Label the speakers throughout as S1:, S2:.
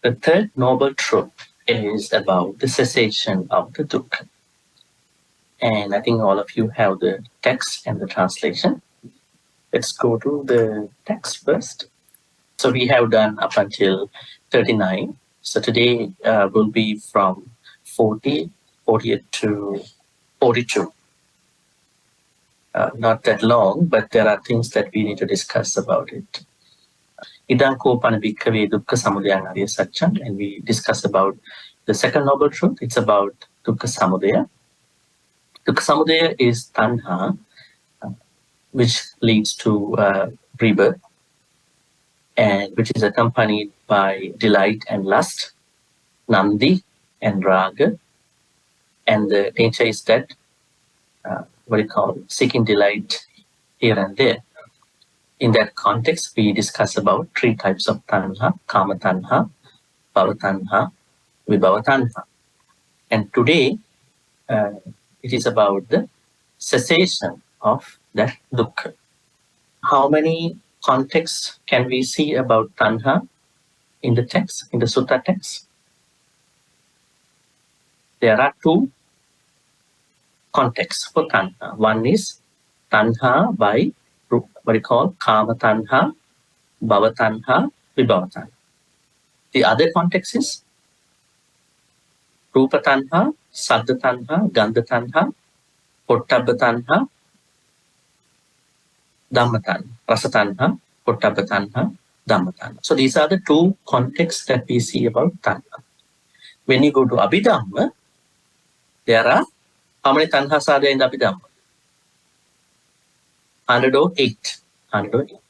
S1: The third noble truth is about the cessation of the dukkha. And I think all of you have the text and the translation. Let's go to the text first. So we have done up until 39. So today will be from 40, 48 to 42. Not that long, but there are things that we need to discuss about it. Idang kopana bhikkhave dukkha samudaya ariyasaccaṁ, and we discuss about the second noble truth. It's about dukkha samudaya. Dukkha samudaya is tanha, which leads to rebirth, and which is accompanied by delight and lust, nandi and raga. And the nature is that what you call seeking delight here and there. In that context, we discuss about three types of tanha: kama tanha, bhava tanha, vibhava tanha. And today, it is about the cessation of that dukkha. How many contexts can we see about tanha in the text, in the sutta text? There are two contexts for tanha. One is tanha by what we call kama tanha, bhava tanha, vibhava tanha. The other context is rupa tanha, saddha tanha, gandha tanha, pottabha tanha, dhamma tanha, rasa tanha, pottabha tanha, dhamma tanha. So these are the two contexts that we see about tanha. When you go to Abhidhamma, there are how many tanhas are there in the Abhidhamma? 108. 108.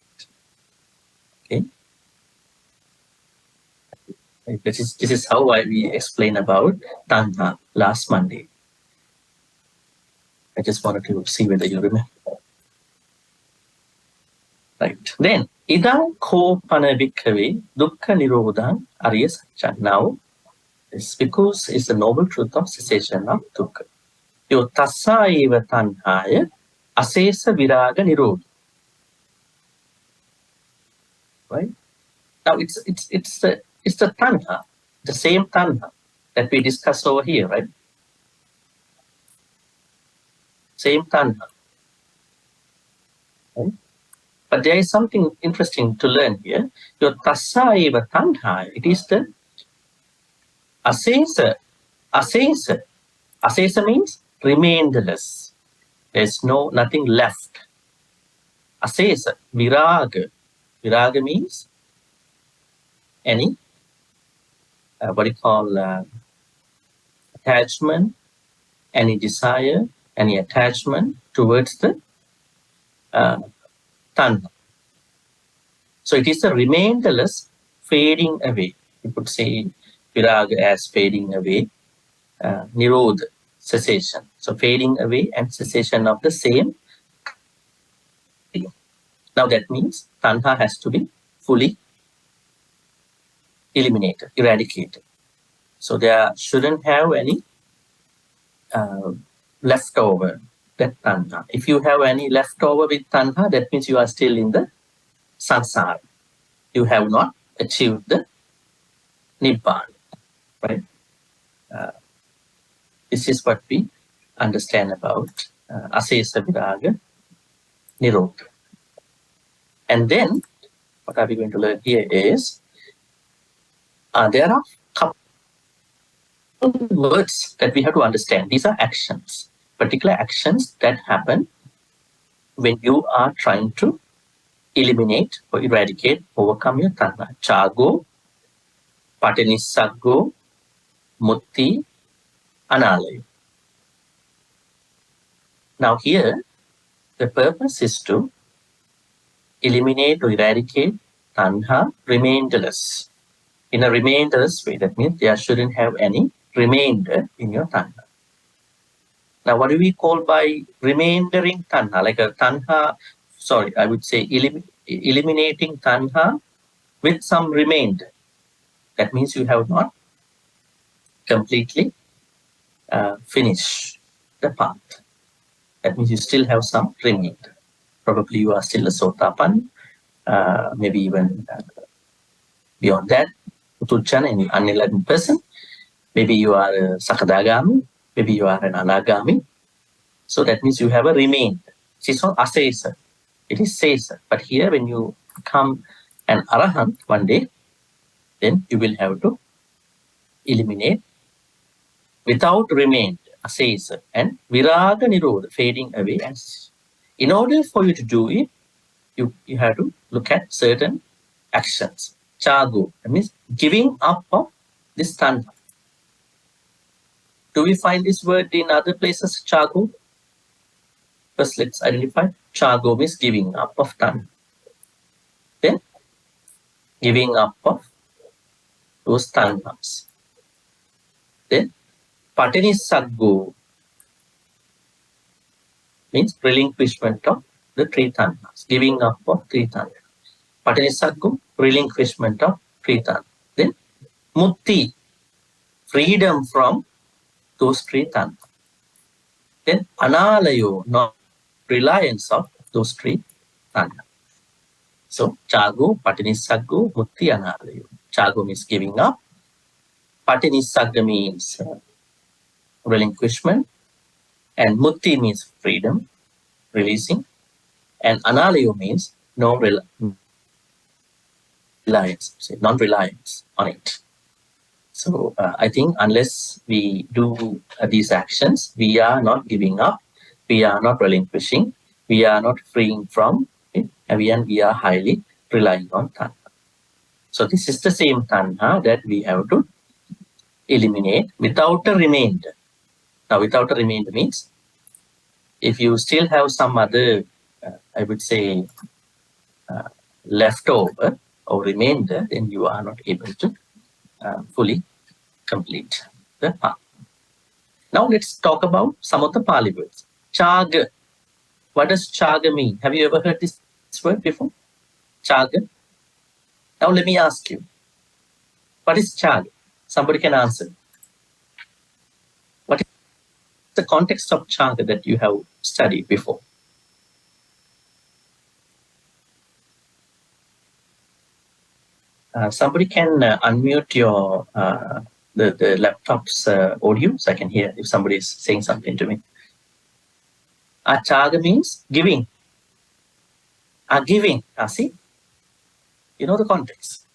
S1: Okay. This is how we explain about tanha last Monday. I just wanted to see whether you remember. Right. Then, idang kopana bhikkhave Dukkhanirodhaṁ ariyasaccaṁ. Now, it's because it's the noble truth of cessation of dukkha. Yo tassa eva tanhaya asesa viraga nirodha. Right? Now it's the tanha, the same tanha that we discussed over here, right? Same tanha. Right? But there is something interesting to learn here. Your tassa eva tanha, it is the asesa. Asesa. Asesa means remainderless. There's nothing left. Asesa, viraga. Viraga means any, what do you call, attachment, any desire, any attachment towards the tanha. So it is a remainderless fading away. You could say viraga as fading away, nirodha, cessation. So fading away and cessation of the same. Now that means tanha has to be fully eliminated, eradicated. So there shouldn't have any leftover, that tanha. If you have any leftover with tanha, that means you are still in the samsara. You have not achieved the nibbana, right? This is what we understand about asesa viraga nirodha. And then, what are we going to learn here is, there are couple words that we have to understand. These are actions, particular actions that happen when you are trying to eliminate or eradicate, overcome your tanha. Chago, patinissaggo, mutti, analayo. Now here, the purpose is to eliminate or eradicate tanha remainderless. In a remainderless way, that means there shouldn't have any remainder in your tanha. Now, what do we call by remaindering tanha? Like a tanha, sorry, I would say eliminating tanha with some remainder. That means you have not completely finished the path. That means you still have some remainder. Probably you are still a sotapan, maybe even beyond that. Putujjana, an unenlightened person. Maybe you are a Sakadagami, maybe you are an Anagami. So that means you have a remained. It's not asesa, it is sesa. But here when you become an Arahant one day, then you will have to eliminate without remained, asesa, and viraga nirodha, fading away. And in order for you to do it, you have to look at certain actions. Chago, that means giving up of this tanha. Do we find this word in other places, chago? First, let's identify. Chago means giving up of tanha. Then, giving up of those tanhas. Then, patinissaggo means relinquishment of the three tanhas, giving up of three tanhas. Patinissaggo, relinquishment of three tanhas. Then, mutti, freedom from those three tanhas. Then, analayo, not reliance of those three tanhas. So, chago, patinissaggo, mutti, analayo. Chago means giving up. Patinissagga means relinquishment. And mutti means freedom, releasing. And analayo means non-reliance on it. So I think unless we do these actions, we are not giving up, we are not relinquishing, we are not freeing from it, and we are highly relying on tanha. So this is the same tanha that we have to eliminate without a remainder. Now, without a remainder means if you still have some other, I would say, leftover or remainder, then you are not able to fully complete the path. Now, let's talk about some of the Pali words. Chaga. What does chaga mean? Have you ever heard this word before? Chaga. Now, let me ask you, what is chaga? Somebody can answer. What is the context of chaga that you have studied before? Somebody can unmute your the laptop's audio so I can hear if somebody is saying something to me. Chaga means giving. Giving. See? You know the context.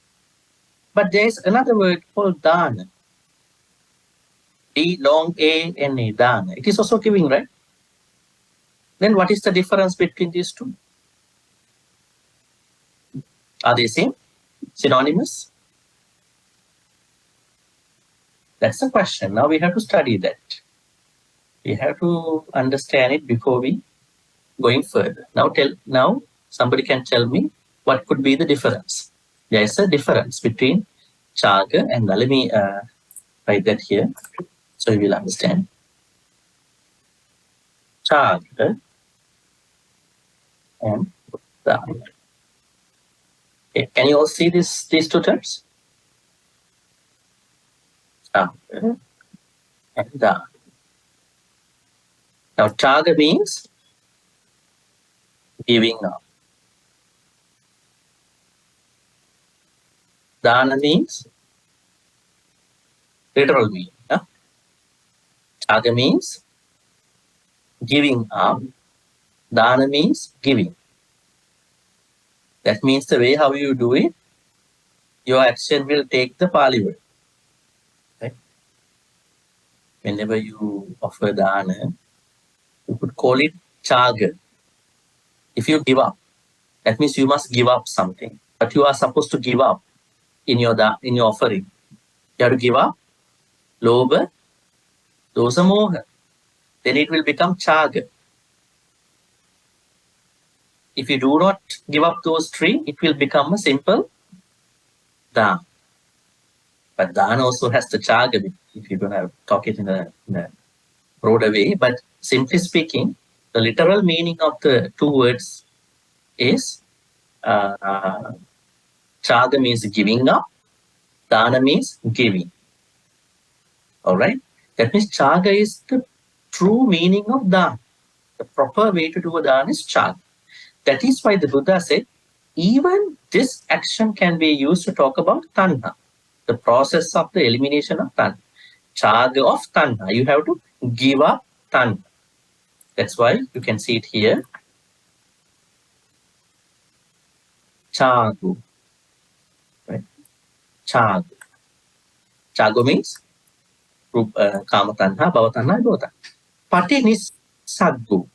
S1: But there is another word called dana. D-long-A-N-A, dana. It is also giving, right? Then what is the difference between these two? Are they same? Synonymous? That's the question. Now we have to study that. We have to understand it before we going further. Now somebody can tell me what could be the difference. There is a difference between chaga and let me write that here so you will understand. Chaga and dana. Okay. Can you all see these two terms? Chaga and dana. Now, chaga means giving up. Dana means literal meaning. Chaga means giving up. Dana means giving. That means the way how you do it, your action will take the Pali word. Right? Whenever you offer dana, you could call it chaga. If you give up, that means you must give up something. But you are supposed to give up in your offering. You have to give up lobha, dosa, moha. Then it will become chaga. If you do not give up those three, it will become a simple dana. But dana also has the chaga if you're going to talk it in a broader way. But simply speaking, the literal meaning of the two words is chaga means giving up, dana means giving. All right? That means chaga is the true meaning of dana. The proper way to do a dana is chaga. That is why the Buddha said, even this action can be used to talk about tanha. the process of the elimination of tanha. Chaga of tanha. You have to give up tanha. That's why you can see it here. Chagu. Right? Chagu. Chagu means kama tanha, bhava tanha, bhava tanha. Patinissaggu.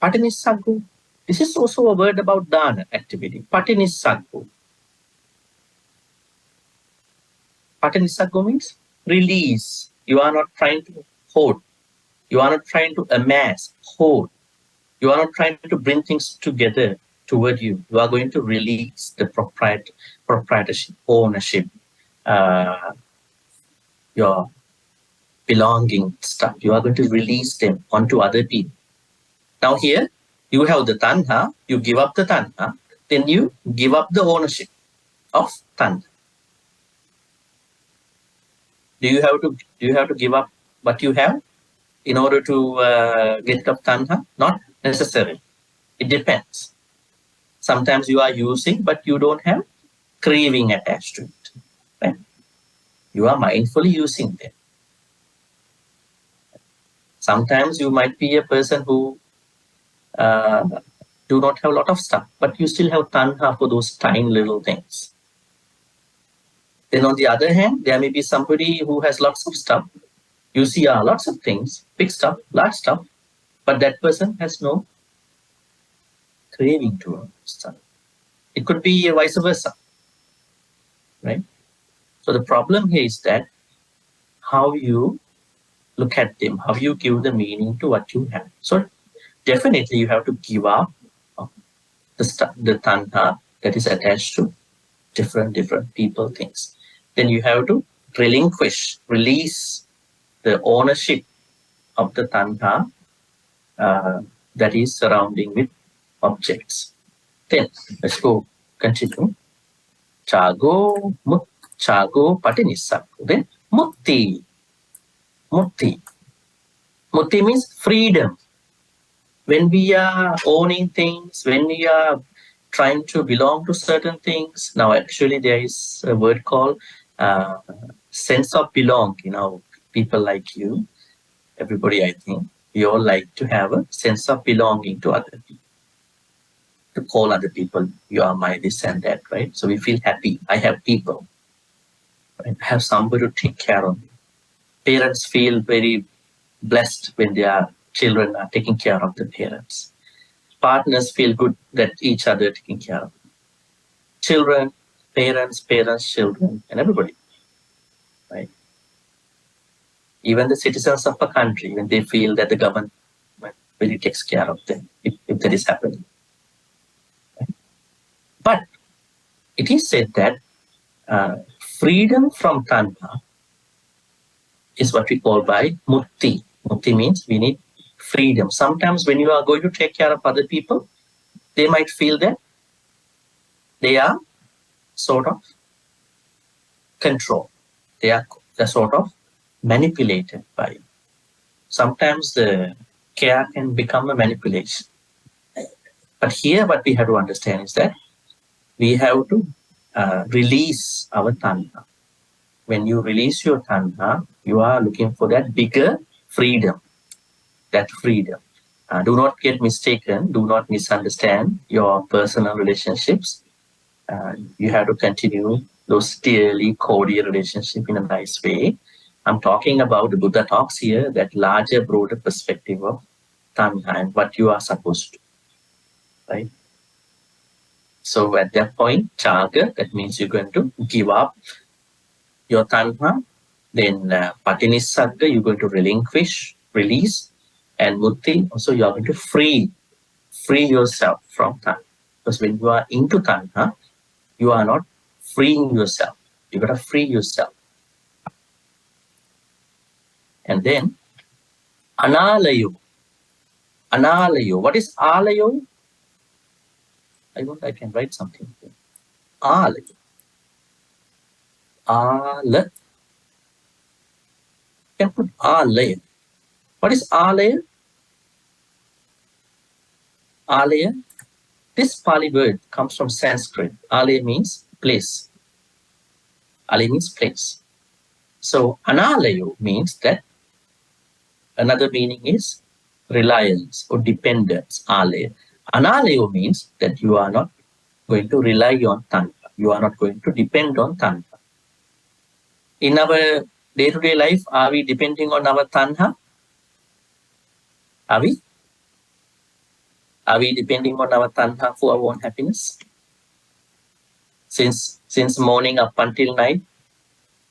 S1: Patinissaggu. This is also a word about dana activity. Patinissaggu. Patinissaggu means release. You are not trying to hold. You are not trying to amass, hold. You are not trying to bring things together toward you. You are going to release the proprietorship, ownership, your belonging stuff. You are going to release them onto other people. Now here, you have the tanha, you give up the tanha, then you give up the ownership of tanha. Do you have to give up what you have in order to get rid of tanha? Not necessarily. It depends. Sometimes you are using, but you don't have craving attached to it. Right? You are mindfully using them. Sometimes you might be a person who do not have a lot of stuff, but you still have tanha for those tiny little things. Then on the other hand, there may be somebody who has lots of stuff. You see lots of things, big stuff, large stuff, but that person has no craving to stuff. It could be vice versa, right? So the problem here is that how you look at them, how you give the meaning to what you have. So definitely you have to give up the tanha that is attached to different people, things. Then you have to release the ownership of the tanha that is surrounding with objects. Then let's go continue. Chago patinissaggu. Then mutti. Mutti means freedom. When we are owning things, when we are trying to belong to certain things, now actually there is a word called sense of belong. People like you, everybody, I think, we all like to have a sense of belonging to other people. To call other people, you are my this and that, right? So we feel happy. I have people. Right? I have somebody to take care of me. Parents feel very blessed when their children are taking care of the parents. Partners feel good that each other are taking care of them. Children, parents, children, and everybody. Right? Even the citizens of a country, when they feel that the government really takes care of them, if that is happening. Right? But it is said that freedom from tanha is what we call by mutti. Mutti means we need freedom. Sometimes when you are going to take care of other people, they might feel that they are sort of controlled. They're sort of manipulated by you. Sometimes the care can become a manipulation. But here what we have to understand is that we have to release our tanha. When you release your tanha, you are looking for that bigger freedom. That freedom. Do not get mistaken. Do not misunderstand your personal relationships. You have to continue those dearly cordial relationships in a nice way. I'm talking about the Buddha talks here, that larger, broader perspective of tanha and what you are supposed to do. Right? So at that point, chaga, that means you're going to give up your tanha. Then patinissagga, you're going to release. And mutti, also you are going to free yourself from tanha. Because when you are into tanha, you are not freeing yourself. You got to free yourself. And then analayo. Analayo. What is alayo? I can write something here. Alayo. Ala. You can put alaya. What is alaya? Alaya. This Pali word comes from Sanskrit. Alaya means place. Ale means place. So analayo means that another meaning is reliance or dependence. Ale. Analayo means that you are not going to rely on tanha. You are not going to depend on tanha. In our day-to-day life, are we depending on our tanha? Are we? Are we depending on our tanha for our own happiness? Since morning up until night,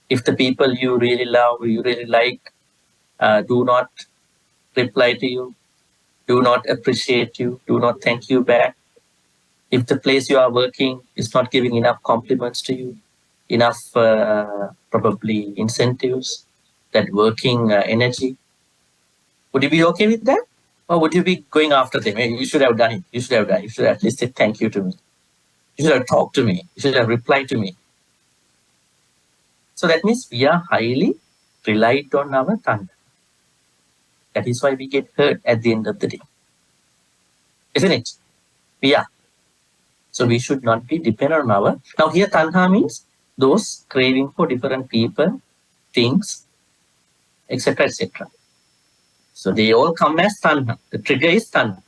S1: if the people you really love, you really like, do not reply to you, do not appreciate you, do not thank you back, if the place you are working is not giving enough compliments to you, enough probably incentives, that working energy, would you be okay with that? Or would you be going after them? Hey, you should have done it. You should have done it. You should have at least said thank you to me. You should have talked to me. You should have replied to me. So that means we are highly reliant on our tanha. That is why we get hurt at the end of the day. Isn't it? We are. So we should not be dependent on our... Now here tanha means those craving for different people, things, etc., etc. So they all come as tanha. The trigger is tanha.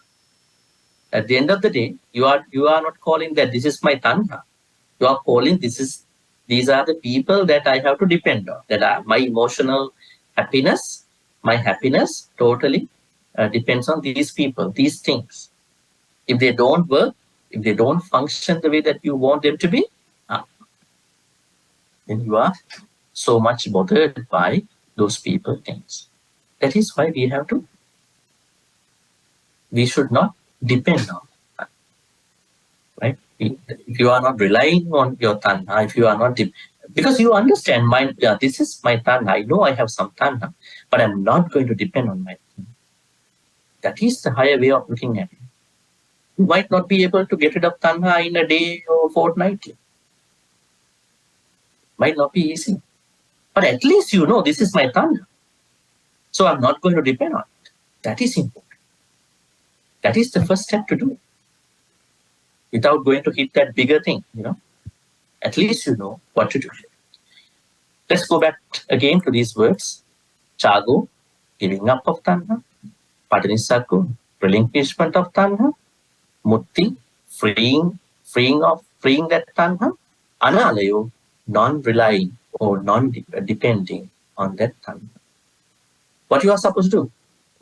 S1: At the end of the day, you are not calling that this is my tanha. You are calling these are the people that I have to depend on. That are my emotional happiness, my happiness totally depends on these people, these things. If they don't work, if they don't function the way that you want them to be, then you are so much bothered by those people, things. That is why we should not depend on, right? If you are not relying on your tanha, if you are not, because you understand, this is my tanha, I know I have some tanha, but I'm not going to depend on my tanha. That is the higher way of looking at it. You might not be able to get rid of tanha in a day or fortnightly. Might not be easy. But at least you know this is my tanha. So I'm not going to depend on it. That is important. That is the first step to do it. Without going to hit that bigger thing, at least you know what to do. Let's go back again to these words. Chago, giving up of tanha. Padanissaggo, relinquishment of tanha. Mutti, freeing that tanha. Analayo, non-relying or non-depending on that tanha. What you are supposed to do?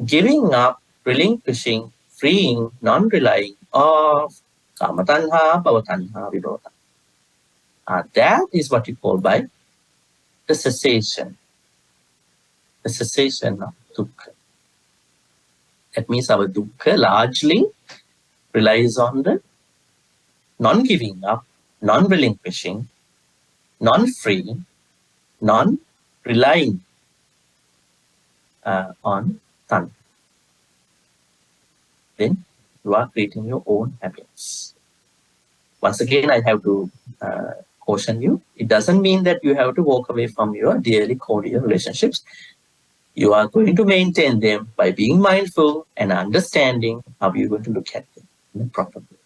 S1: Giving up, relinquishing, freeing, non-relying of kamatanha, bhavatanha, vibhavatanha. That is what you call by the cessation. The cessation of dukkha. That means our dukkha largely relies on the non-giving up, non-relinquishing, non-freeing, non-relying on tanha. Then you are creating your own happiness. Once again, I have to caution you. It doesn't mean that you have to walk away from your dearly cordial relationships. You are going to maintain them by being mindful and understanding how you're going to look at them in a proper way.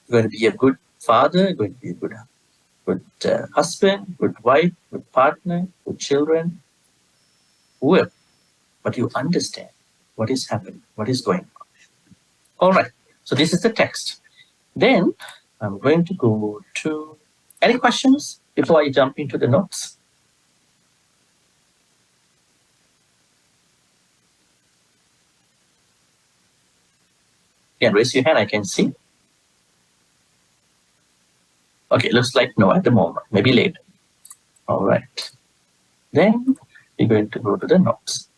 S1: You're going to be a good father, you're going to be a good husband, good wife, good partner, good children, whoever. But you understand what is happening, what is going on. All right. So this is the text. Then I'm going to go to any questions before I jump into the notes? Yeah, raise your hand, I can see. Okay, looks like no at the moment, maybe later. All right. Then we're going to go to the notes.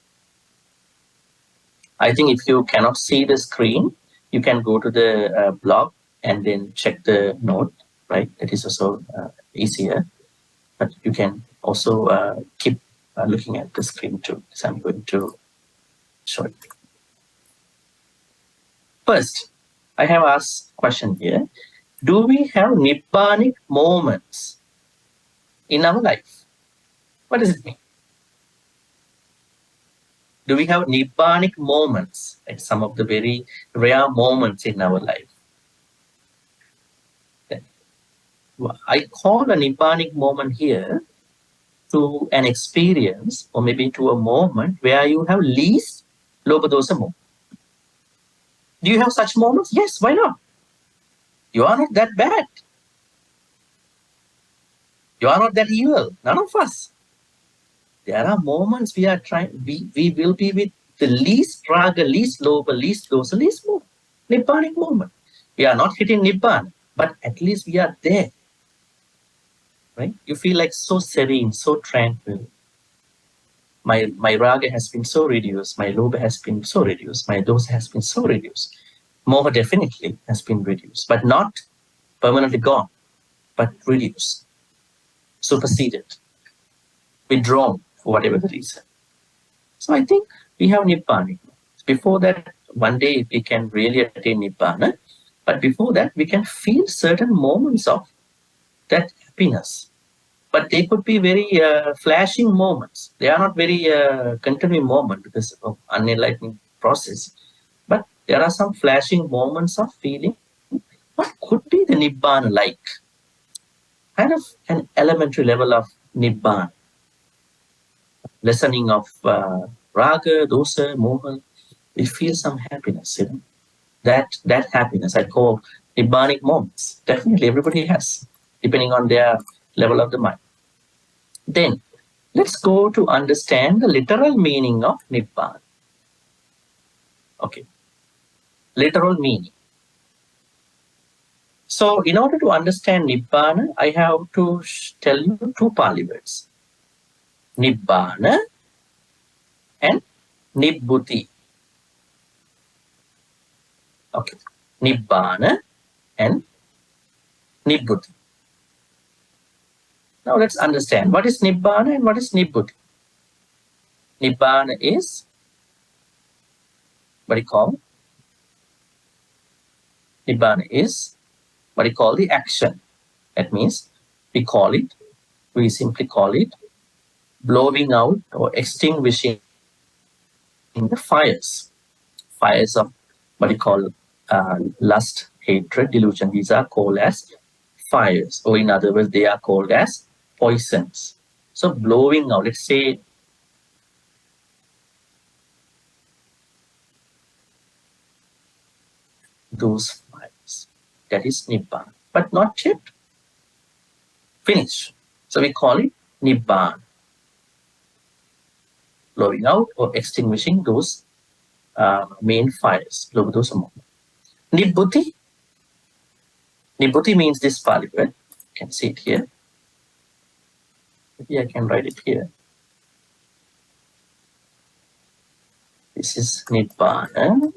S1: I think if you cannot see the screen, you can go to the blog and then check the note, right? That is also easier. But you can also keep looking at the screen too. So I'm going to show it. First, I have asked a question here. Do we have nibbanic moments in our life? What does it mean? Do we have nibbanic moments, like some of the very rare moments in our life? I call a Nibbanic moment here to an experience, or maybe to a moment where you have least Lobha Dosa Moha. Do you have such moments? Yes, why not? You are not that bad. You are not that evil. None of us. There are moments we are trying, we will be with the least raga, least lobha, least dosa, least moha. Nibbanic moment. We are not hitting Nibbana, but at least we are there. Right? You feel like so serene, so tranquil. My raga has been so reduced, my lobha has been so reduced, my dosa has been so reduced. Moha definitely has been reduced, but not permanently gone, but reduced, superseded, withdrawn for whatever the reason. So I think we have Nibbana. Before that, one day we can really attain Nibbana, but before that we can feel certain moments of that happiness. But they could be very flashing moments. They are not very continuing moments because of unenlightening process. But there are some flashing moments of feeling what could be the Nibbana like. Kind of an elementary level of Nibbana. Lessening of raga, dosa, moha. We feel some happiness, That happiness I call Nibbanic moments. Definitely everybody has, depending on their level of the mind. Then let's go to understand the literal meaning of Nibbana. Okay. Literal meaning. So in order to understand Nibbana, I have to tell you two Pali words. Nibbana and Nibbutī. Okay. Nibbana and Nibbutī. Now let's understand what is Nibbana and what is Nibbutī. Nibbana is what you call Nibbana is what you call the action. That means we simply call it blowing out or extinguishing the fires of what you call lust, hatred, delusion. These are called as fires, or in other words, they are called as poisons. So blowing out, let's say, those fires. That is Nibbana, but not yet finished. So we call it Nibbana. Blowing out or extinguishing those main fires. Nibbutī. Nibbutī means this Pali word. You can see it here. Maybe I can write it here. This is Nibbana.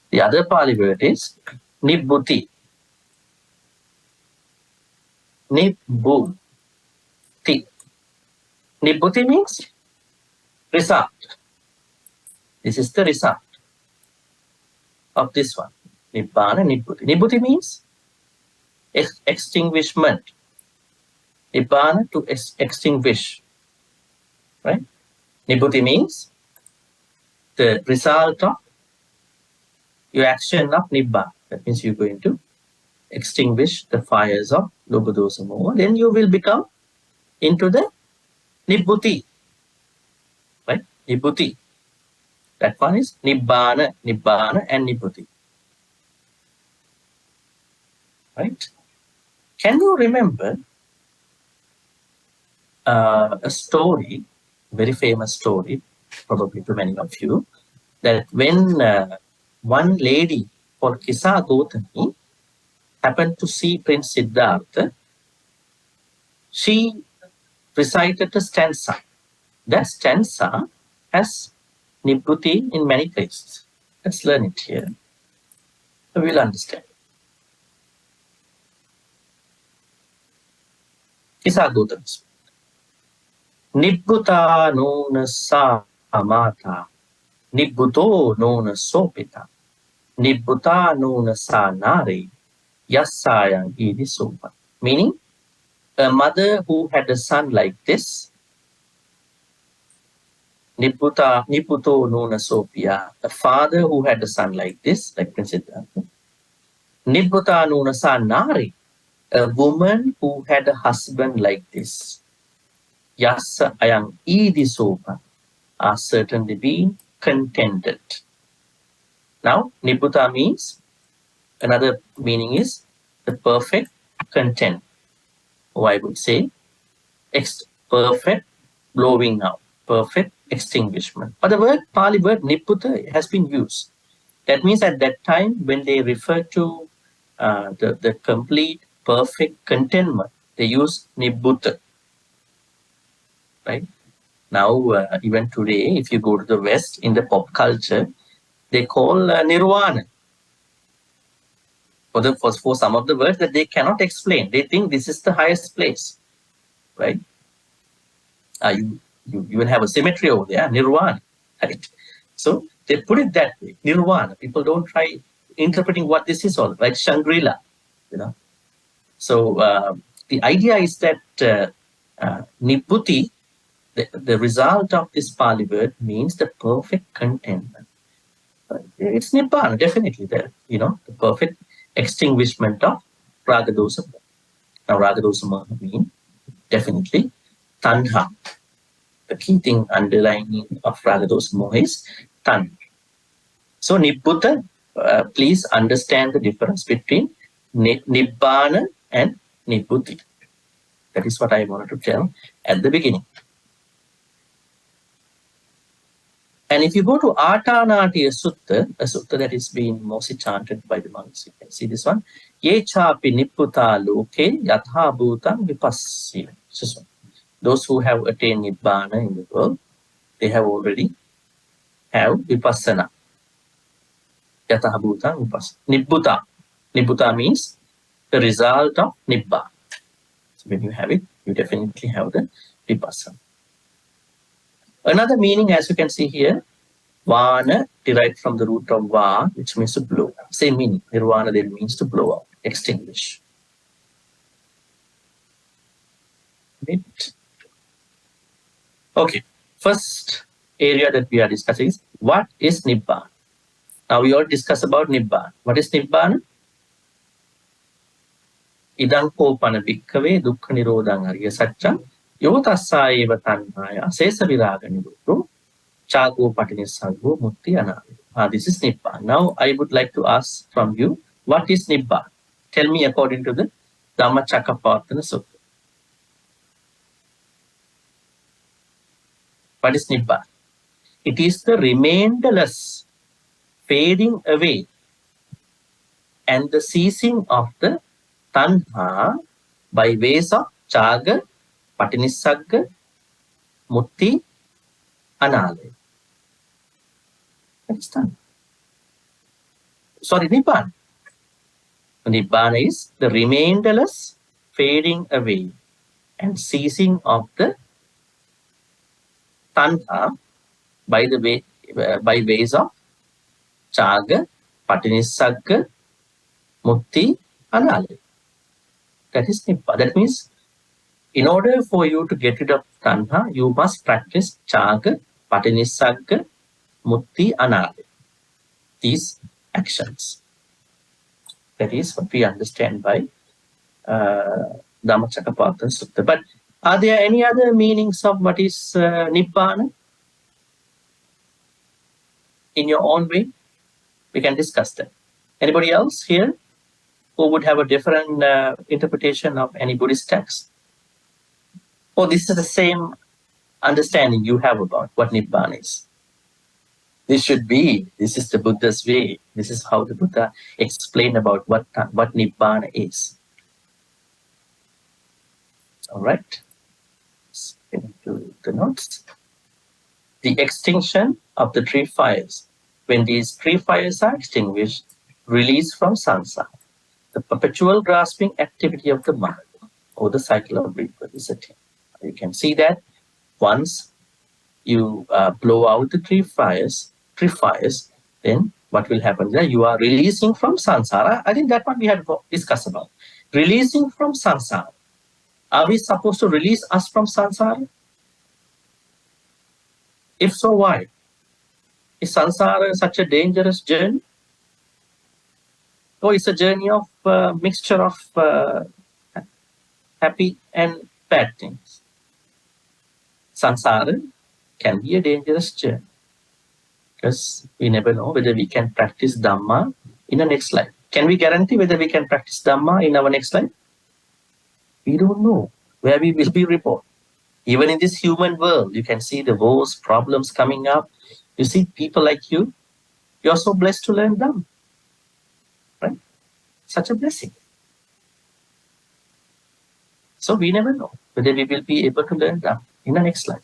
S1: The other Pali word is Nibbutī. Nibbutī. Nibbutī means result. This is the result of this one. Nibbana, Nibbutī. Nibbutī means extinguishment. Nibbana, to extinguish. Right? Nibbutī means the result of your action of Nibbana. That means you're going to extinguish the fires of Lobha Dosa Moha. Then you will become into the Nibbutī. Right? Nibbutī. That one is Nibbana, Nibbana and Nibbutī. Right? Can you remember a story, very famous story, probably to many of you, that when one lady called Kisa Gotami happened to see Prince Siddhartha, she recited a stanza. That stanza has Nibbutī in many places. Let's learn it here. So we'll understand. Kisa Gotami. Nibbuta nona sa amata. Nibbuto nona sopita. Nibbuta nona sa nari. Yassayang idi sopa. Meaning, a mother who had a son like this, Nibbuto nona sopia, a father who had a son like this, like Prince Siddhartha, Nibbutanusa nari, a woman who had a husband like this. Yassa ayang idisopa are certainly being contented. Now, Nibbuta means, another meaning is the perfect content. Or I would say, perfect blowing out, perfect extinguishment. But the word, Pali word Nibbuta has been used. That means at that time, when they refer to the complete, perfect contentment, they use Nibbuta. Right? Now, even today, if you go to the West, in the pop culture, they call Nirvana. For some of the words that they cannot explain. They think this is the highest place. Right? You even have a cemetery over there, Nirvana. Right? So they put it that way, Nirvana. People don't try interpreting what this is all, right? Shangri-La, you know. So the idea is that Nibbuti, the result of this Pali word, means the perfect contentment. It's Nibbana, definitely there, the perfect extinguishment of Ragadosa. Now, Ragadosa mean definitely Tanha. The key thing underlying of Ragadosa Moha is Tan. So, Nibbuta, please understand the difference between Nibbana and Nibbuti. That is what I wanted to tell at the beginning. And if you go to Atanatiya Sutta, a sutta that is being mostly chanted by the monks, you can see this one. Ye chapi nipputa loke yatha bhutam vipassina. So, those who have attained Nibbana in the world, they have already have vipassana. Yatha bhutam vipassana. Nibbuta. Nibbuta means the result of Nibbana. So when you have it, you definitely have the vipassana. Another meaning, as you can see here, Vana, derived from the root of Va, which means to blow. Same meaning. Nirvana then means to blow out, extinguish. Right. Okay. First area that we are discussing is what is Nibbana? Now we all discuss about Nibbana. What is Nibbana? Idang kopana bhikkave Dukkhanirodhaṁ ariyasaccaṁ yotassā eva tanhāya sesa viraga nirodho chago patinissago mutti anāve. This is Nibbana. Now I would like to ask from you, what is Nibbana? Tell me according to the Dhammacakkapavatthana Sutta. What is Nibbana? It is the remainderless fading away and the ceasing of the tanha by ways of chaga, patinissagga, mutti, anāve. That is done. Sorry, Nibbana. Nibbana is the remainderless fading away and ceasing of the tanha by ways of chaga, patinissagga, mutti, anāve. That is Nibbana. That means, in order for you to get rid of tanha, you must practice chaga, patinissagga, mutti, anāve. These actions. That is what we understand by Dhammacakkapavatthana Sutta. But are there any other meanings of what is Nibbana? In your own way, we can discuss that. Anybody else here who would have a different interpretation of any Buddhist text? Oh, this is the same understanding you have about what Nibbana is. This is the Buddha's way. This is how the Buddha explained about what Nibbana is. All right. Let's get into the notes. The extinction of the three fires. When these three fires are extinguished, release from samsara, the perpetual grasping activity of the mind, or the cycle of rebirth is attained. You can see that once you blow out the three fires, then what will happen there? You are releasing from samsara. I think that one we had discussed about. Releasing from samsara. Are we supposed to release us from samsara? If so, why? Is samsara such a dangerous journey? Oh, it's a journey of mixture of happy and bad things. Samsara can be a dangerous journey because we never know whether we can practice Dhamma in the next life. Can we guarantee whether we can practice Dhamma in our next life? We don't know where we will be reborn. Even in this human world, you can see the wars, problems coming up. You see people like you, you're so blessed to learn Dhamma. Right? Such a blessing. So we never know whether we will be able to learn Dhamma in the next life.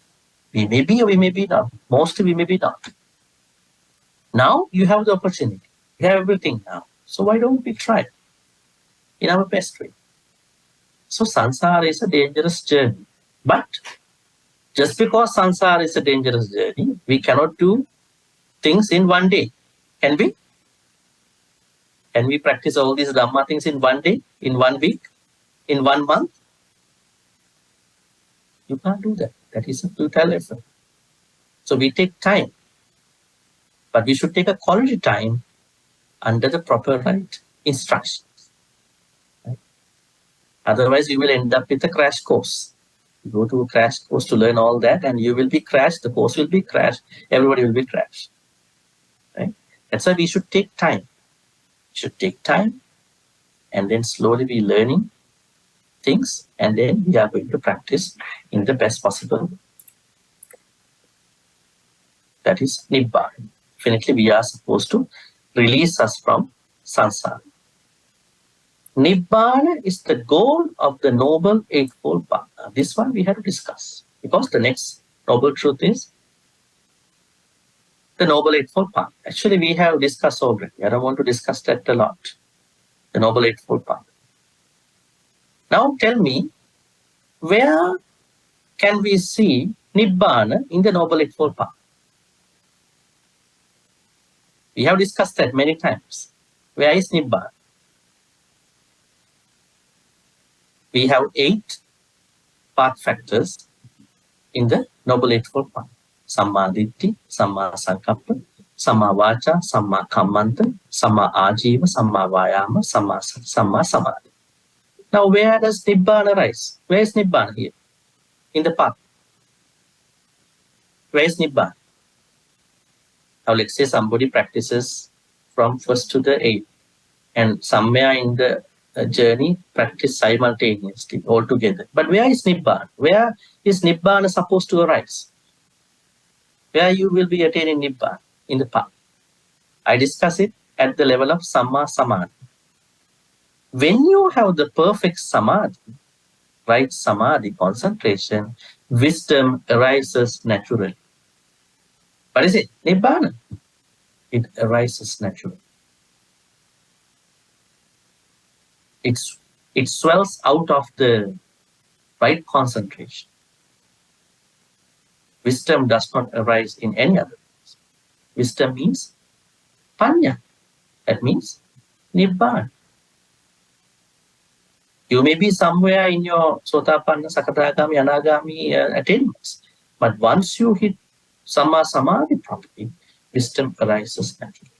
S1: We may be or we may be not. Mostly we may be not. Now you have the opportunity. You have everything now. So why don't we try in our best way? So samsara is a dangerous journey. But just because samsara is a dangerous journey, we cannot do things in one day. Can we? Can we practice all these Dhamma things in one day, in 1 week, in 1 month? You can't do that. That is a futile effort. So we take time. But we should take a quality time under the proper right instructions. Right? Otherwise, you will end up with a crash course. You go to a crash course to learn all that, and you will be crashed. The course will be crashed. Everybody will be crashed. Right? That's why we should take time. We should take time, and then slowly be learning things, and then we are going to practice in the best possible way. That is Nibbana. Definitely, we are supposed to release us from samsara. Nibbana is the goal of the Noble Eightfold Path. This one we have to discuss because the next noble truth is the Noble Eightfold Path. Actually, we have discussed already. I don't want to discuss that a lot. The Noble Eightfold Path. Now tell me, where can we see Nibbana in the Noble Eightfold Path? We have discussed that many times. Where is Nibbana? We have 8 path factors in the Noble Eightfold Path. Samma Ditti, Samma Sankappa, Samma Vaca, Samma Kammanta, Samma Ajiva, Samma Vayama, Samma Samadhi. Now where does Nibbana rise? Where is Nibbana here? In the path. Where is Nibbana? Now let's say somebody practices from 1st to the 8th, and somewhere in the journey practice simultaneously all together. But where is Nibbana? Where is Nibbana supposed to arise? Where you will be attaining Nibbana in the path? I discuss it at the level of Samma Samadhi. When you have the perfect Samadhi, right Samadhi, concentration, wisdom arises naturally. What is it? Nibbana. It arises naturally. It swells out of the right concentration. Wisdom does not arise in any other ways. Wisdom means panya. That means Nibbana. You may be somewhere in your Sotapanna, Sakadagami, Anagami attainments. But once you hit Samma Samadhi properly, wisdom arises naturally.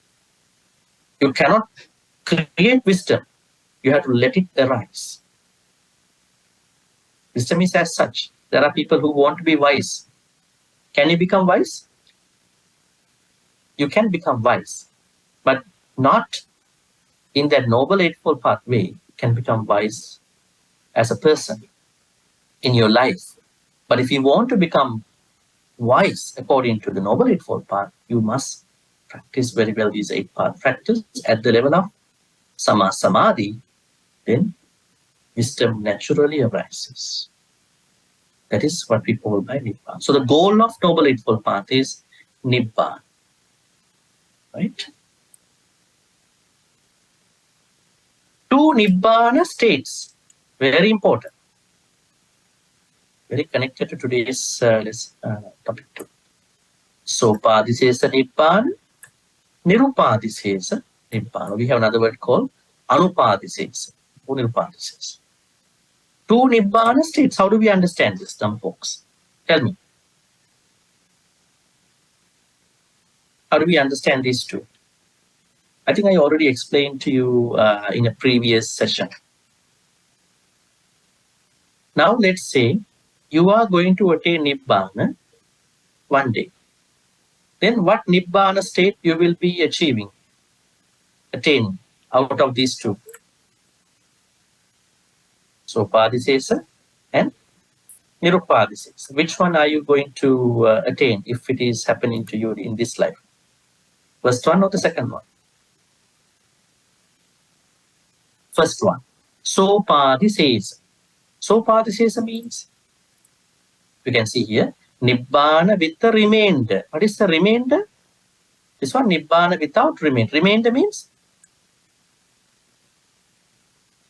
S1: You cannot create wisdom. You have to let it arise. Wisdom is as such. There are people who want to be wise. Can you become wise? You can become wise, but not in that Noble Eightfold Pathway. You can become wise as a person in your life. But if you want to become wise according to the Noble Eightfold Path, you must practice very well these 8 path factors at the level of Samma Samadhi. Then wisdom naturally arises. That is what we call by Nibbana. So the goal of Noble Eightfold Path is Nibbana. Right? 2 Nibbana states, very important, very connected to today's topic too. Sopadisesa Nibbana, Nirupadisesa Nibbana. We have another word called Anupadisesa, Nirupadisesa. 2 Nibbana states. How do we understand this, dumb folks? Tell me. How do we understand these 2? I think I already explained to you in a previous session. Now let's say you are going to attain Nibbana one day. Then what Nibbana state you will be attaining out of these two? Sopadisesa and Nirupadisesa. Which one are you going to attain if it is happening to you in this life? First one or the second one? First one. Sopadisesa. Sopadisesa means, you can see here, Nibbana with the remainder. What is the remainder? This one, Nibbana without remainder. Remainder means?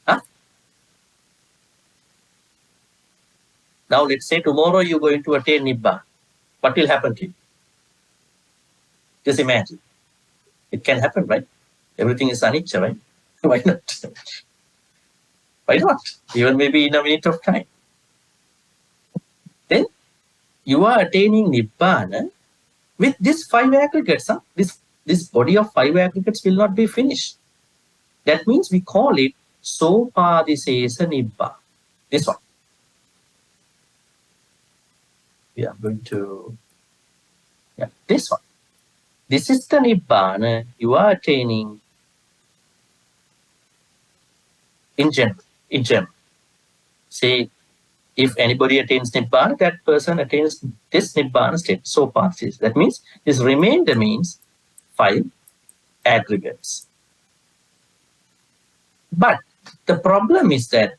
S1: Huh? Now let's say tomorrow you're going to attain Nibbana. What will happen to you? Just imagine. It can happen, right? Everything is anicca, right? Why not? Why not? Even maybe in a minute of time. Then you are attaining Nibbana with these 5 aggregates. Huh? This body of 5 aggregates will not be finished. That means we call it Sopadisesa Nibbana. This one. We are going to, this one. This is the Nibbana you are attaining in general. Say, if anybody attains Nibbana, that person attains this Nibbana state, Sopadisesa. That means this remainder means 5 aggregates. But the problem is that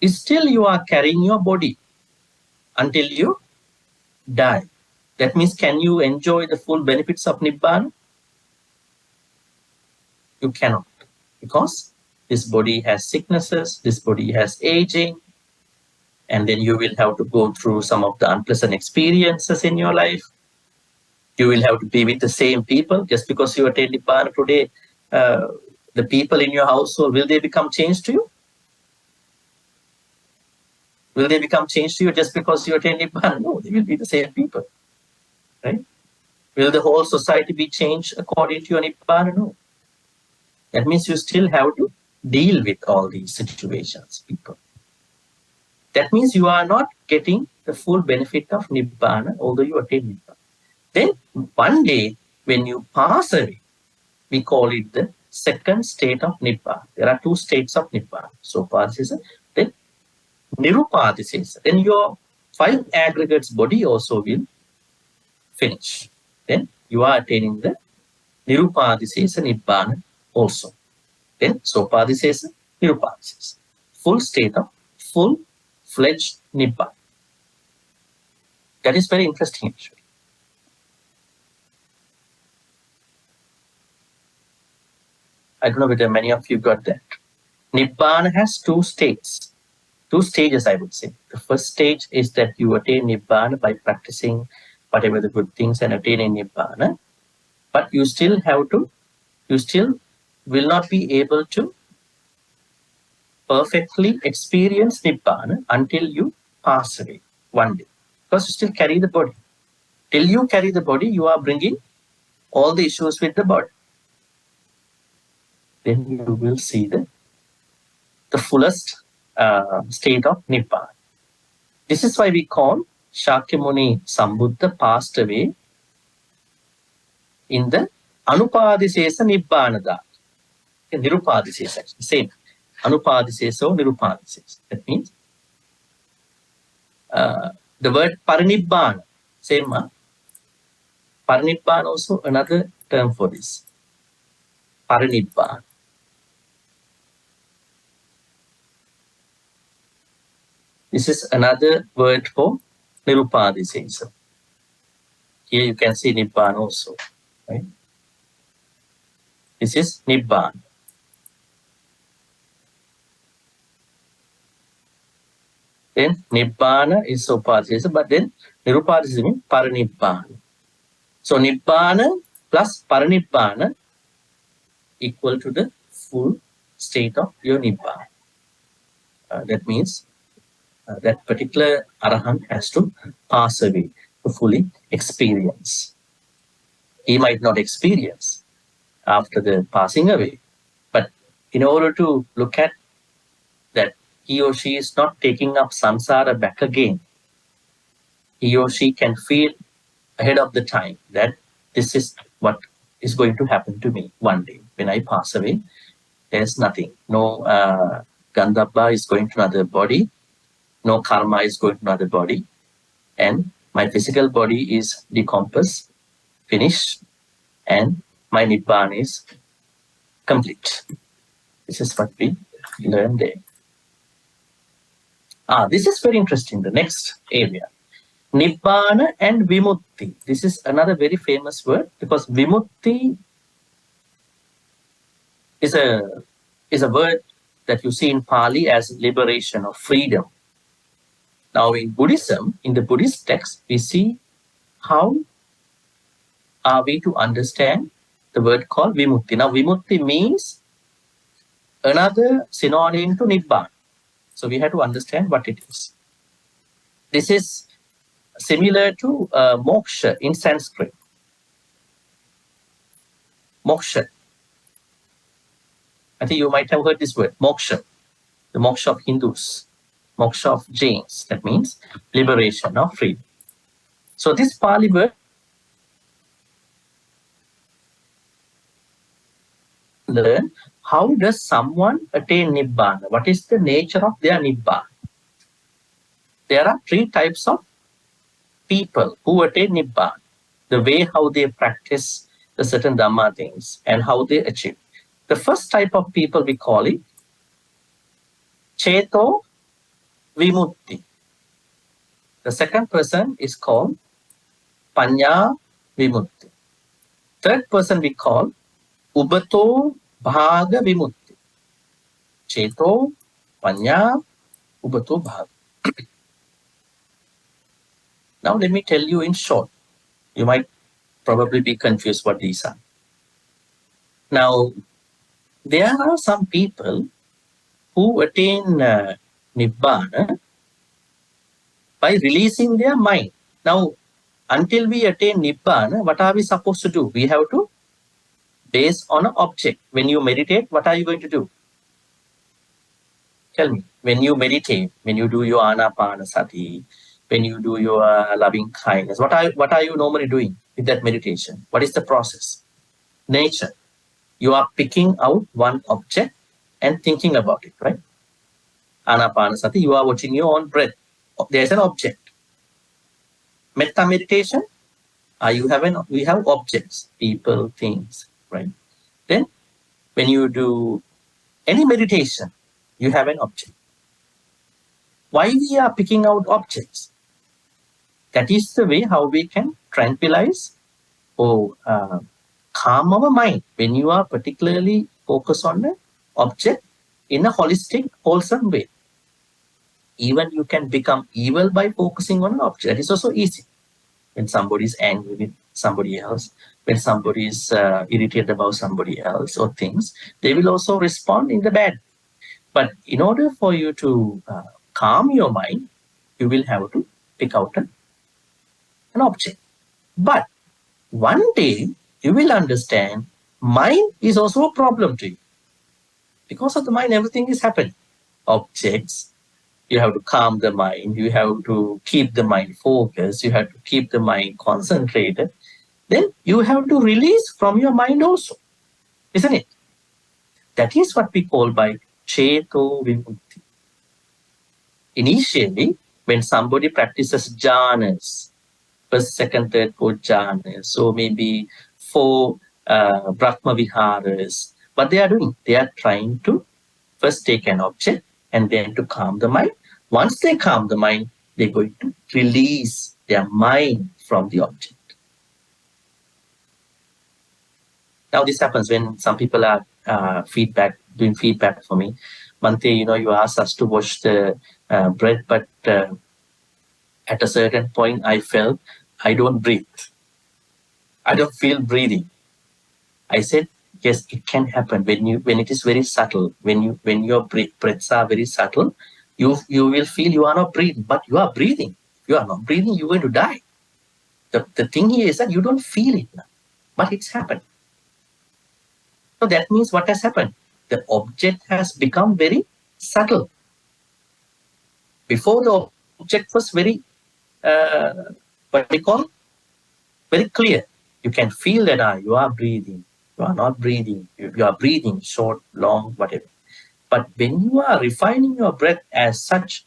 S1: still you are carrying your body until you die. That means, can you enjoy the full benefits of Nibbana? You cannot, because this body has sicknesses, this body has aging, and then you will have to go through some of the unpleasant experiences in your life. You will have to be with the same people. Just because you attain Nibbana today, the people in your household, will they become changed to you? Will they become changed to you just because you attain Nibbana? No, they will be the same people. Right? Will the whole society be changed according to your Nibbana? No. That means you still have to deal with all these situations, people. That means you are not getting the full benefit of Nibbana, although you attain Nibbana. Then one day, when you pass away, we call it the second state of Nibbana. There are 2 states of Nibbana. Sopadisesa, then Nirupadisesa. Then your 5 aggregates body also will finish. Then you are attaining the Nirupadisesa Nibbana also. Then Sopadisesa, Nirupadisesa. Full state of full-fledged Nibbana. That is very interesting actually. I don't know whether many of you got that. Nibbana has 2 states. 2 stages, I would say. The first stage is that you attain Nibbana by practicing whatever the good things and attaining Nibbana. But you still will not be able to perfectly experience Nibbana until you pass away one day. Because you still carry the body. Till you carry the body, you are bringing all the issues with the body. Then you will see the fullest state of Nibbana. This is why we call Shakyamuni Sambuddha passed away in the Anupadisesa Nibbana. Nirupadisesa, actually, same. Anupadisesa or Nirupadisesa. That means the word Parinibbana, same. Parinibbana also another term for this. Parinibbana. This is another word for Nirupadisesa. Here you can see Nibbana also. Right? This is Nibbana. Then Nibbana is Sopadisesa, but then Nirupadisesa means Parinibbana. So Nibbana plus Parinibbana equal to the full state of your Nibbana. That means that particular Arahant has to pass away to fully experience. He might not experience after the passing away. But in order to look at that, he or she is not taking up samsara back again. He or she can feel ahead of the time that this is what is going to happen to me one day. When I pass away, there's nothing. No Gandhabba is going to another body. No karma is going to another body. And my physical body is decomposed, finished, and my Nibbana is complete. This is what we learn there. This is very interesting. The next area. Nibbana and Vimutti. This is another very famous word because Vimutti is a word that you see in Pali as liberation or freedom. Now in Buddhism, in the Buddhist text, we see how are we to understand the word called Vimutti. Now Vimutti means another synonym to Nibbana. So we have to understand what it is. This is similar to moksha in Sanskrit. Moksha. I think you might have heard this word, moksha. The moksha of Hindus, moksha of Jains. That means liberation or freedom. So this Pali word learn how does someone attain Nibbana? What is the nature of their Nibbana? There are three types of people who attain Nibbana. The way how they practice the certain Dhamma things and how they achieve. The first type of people we call it Cheto Vimutti. The second person is called Panya Vimutti. Third person we call Ubato Bhaga Vimutti. Cheto, Panya, Ubato Bhaga. Now let me tell you in short. You might probably be confused what these are. Now, there are some people who attain Nibbana by releasing their mind. Now, until we attain Nibbana, what are we supposed to do? We have to base on an object. When you meditate, what are you going to do? Tell me. When you meditate, when you do your anapanasati, when you do your loving kindness, what are you normally doing with that meditation? What is the process? Nature. You are picking out one object and thinking about it, right? Anapanasati, you are watching your own breath. There's an object. Metta meditation, we have objects, people, things, right? Then when you do any meditation, you have an object. Why we are picking out objects? That is the way how we can tranquilize or calm our mind. When you are particularly focused on the object in a holistic, wholesome way. Even you can become evil by focusing on an object. That is also easy. When somebody is angry with somebody else, when somebody is irritated about somebody else or things, they will also respond in the bad. But in order for you to calm your mind, you will have to pick out an object. But one day you will understand mind is also a problem to you. Because of the mind, everything is happening. Objects, you have to calm the mind, you have to keep the mind focused, you have to keep the mind concentrated. Then you have to release from your mind also, isn't it? That is what we call by Cheto Vimutti. Initially, when somebody practices jhanas, first, second, third, fourth jhanas, so maybe 4 Brahma Viharas, what they are doing? They are trying to first take an object and then to calm the mind. Once they calm the mind, they're going to release their mind from the object. Now this happens when some people are doing feedback for me. Bhante, you asked us to watch the breath, but at a certain point I felt I don't breathe. I don't feel breathing. I said, yes, it can happen when it is very subtle. When your breaths are very subtle, you will feel you are not breathing, but you are breathing. You are not breathing, you're going to die. The thing here is that you don't feel it now, but it's happened. So that means what has happened? The object has become very subtle. Before the object was very, what we call, very clear. You can feel that you are breathing, you are not breathing, you are breathing short, long, whatever. But when you are refining your breath as such,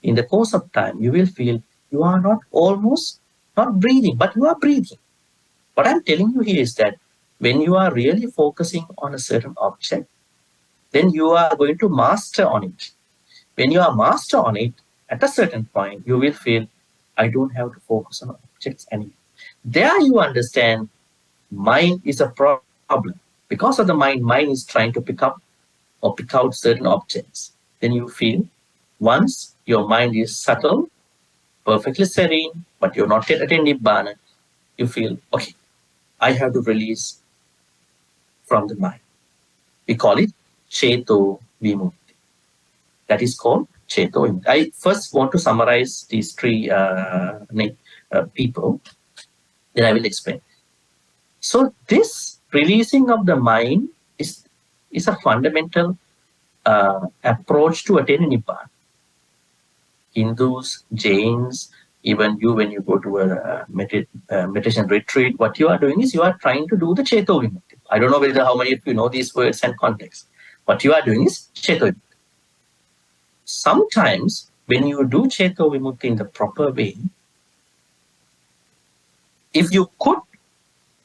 S1: in the course of time, you will feel you are not almost not breathing, but you are breathing. What I'm telling you here is that when you are really focusing on a certain object, then you are going to master on it. When you are master on it, at a certain point, you will feel, I don't have to focus on objects anymore. There you understand mind is a problem. Because of the mind is trying to pick up or pick out certain objects. Then you feel once your mind is subtle, perfectly serene, but you're not yet at Nibbana, you feel, okay, I have to release from the mind. We call it Cheto Vimukti. That is called Cheto Vimukti. I first want to summarize these three people, then I will explain. So this releasing of the mind is a fundamental approach to attain Nibbana. Hindus, Jains, even you, when you go to a meditation retreat, what you are doing is you are trying to do the Cheto Vimukti. I don't know whether how many of you know these words and context. What you are doing is Cheto Vimukti. Sometimes when you do Cheto Vimukti in the proper way, if you could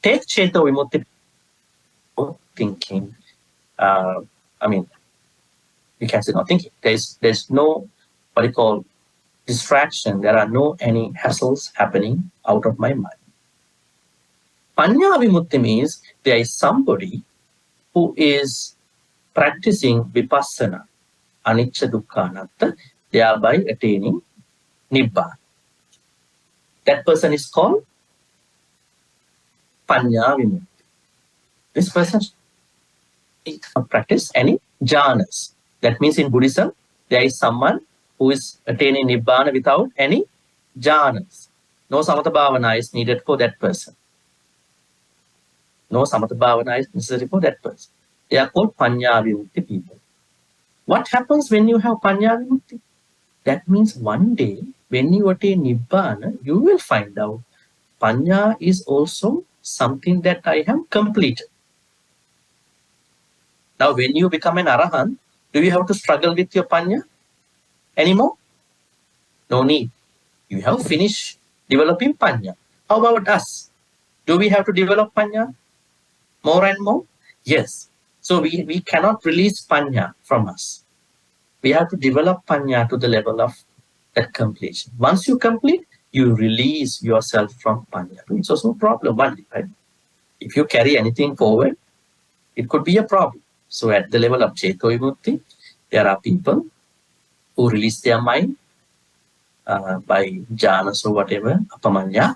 S1: take Cheto Vimukti thinking, you can say not thinking. There's no what you call distraction. There are no any hassles happening out of my mind. Panya Vimukti means there is somebody who is practicing vipassana, anicca dukkha anatta, thereby attaining nibbana. That person is called Panya Vimukti. This person practice any jhanas. That means in Buddhism, there is someone who is attaining nibbana without any jhanas. No samatha bhavana is needed for that person. No samatha bhavana is necessary for that person. They are called Panya Vimukti people. What happens when you have Panya Vimukti? That means one day, when you attain nibbana, you will find out Panya is also something that I have completed. Now, when you become an arahant, do you have to struggle with your Panya anymore? No need. You have finished developing Panya. How about us? Do we have to develop Panya more and more? Yes. So we cannot release Panya from us. We have to develop Panya to the level of that completion. Once you complete, you release yourself from Panya. It's also a problem. Right? If you carry anything forward, it could be a problem. So at the level of Cheto Vimukti, there are people who release their mind by jhanas or whatever, apamanya,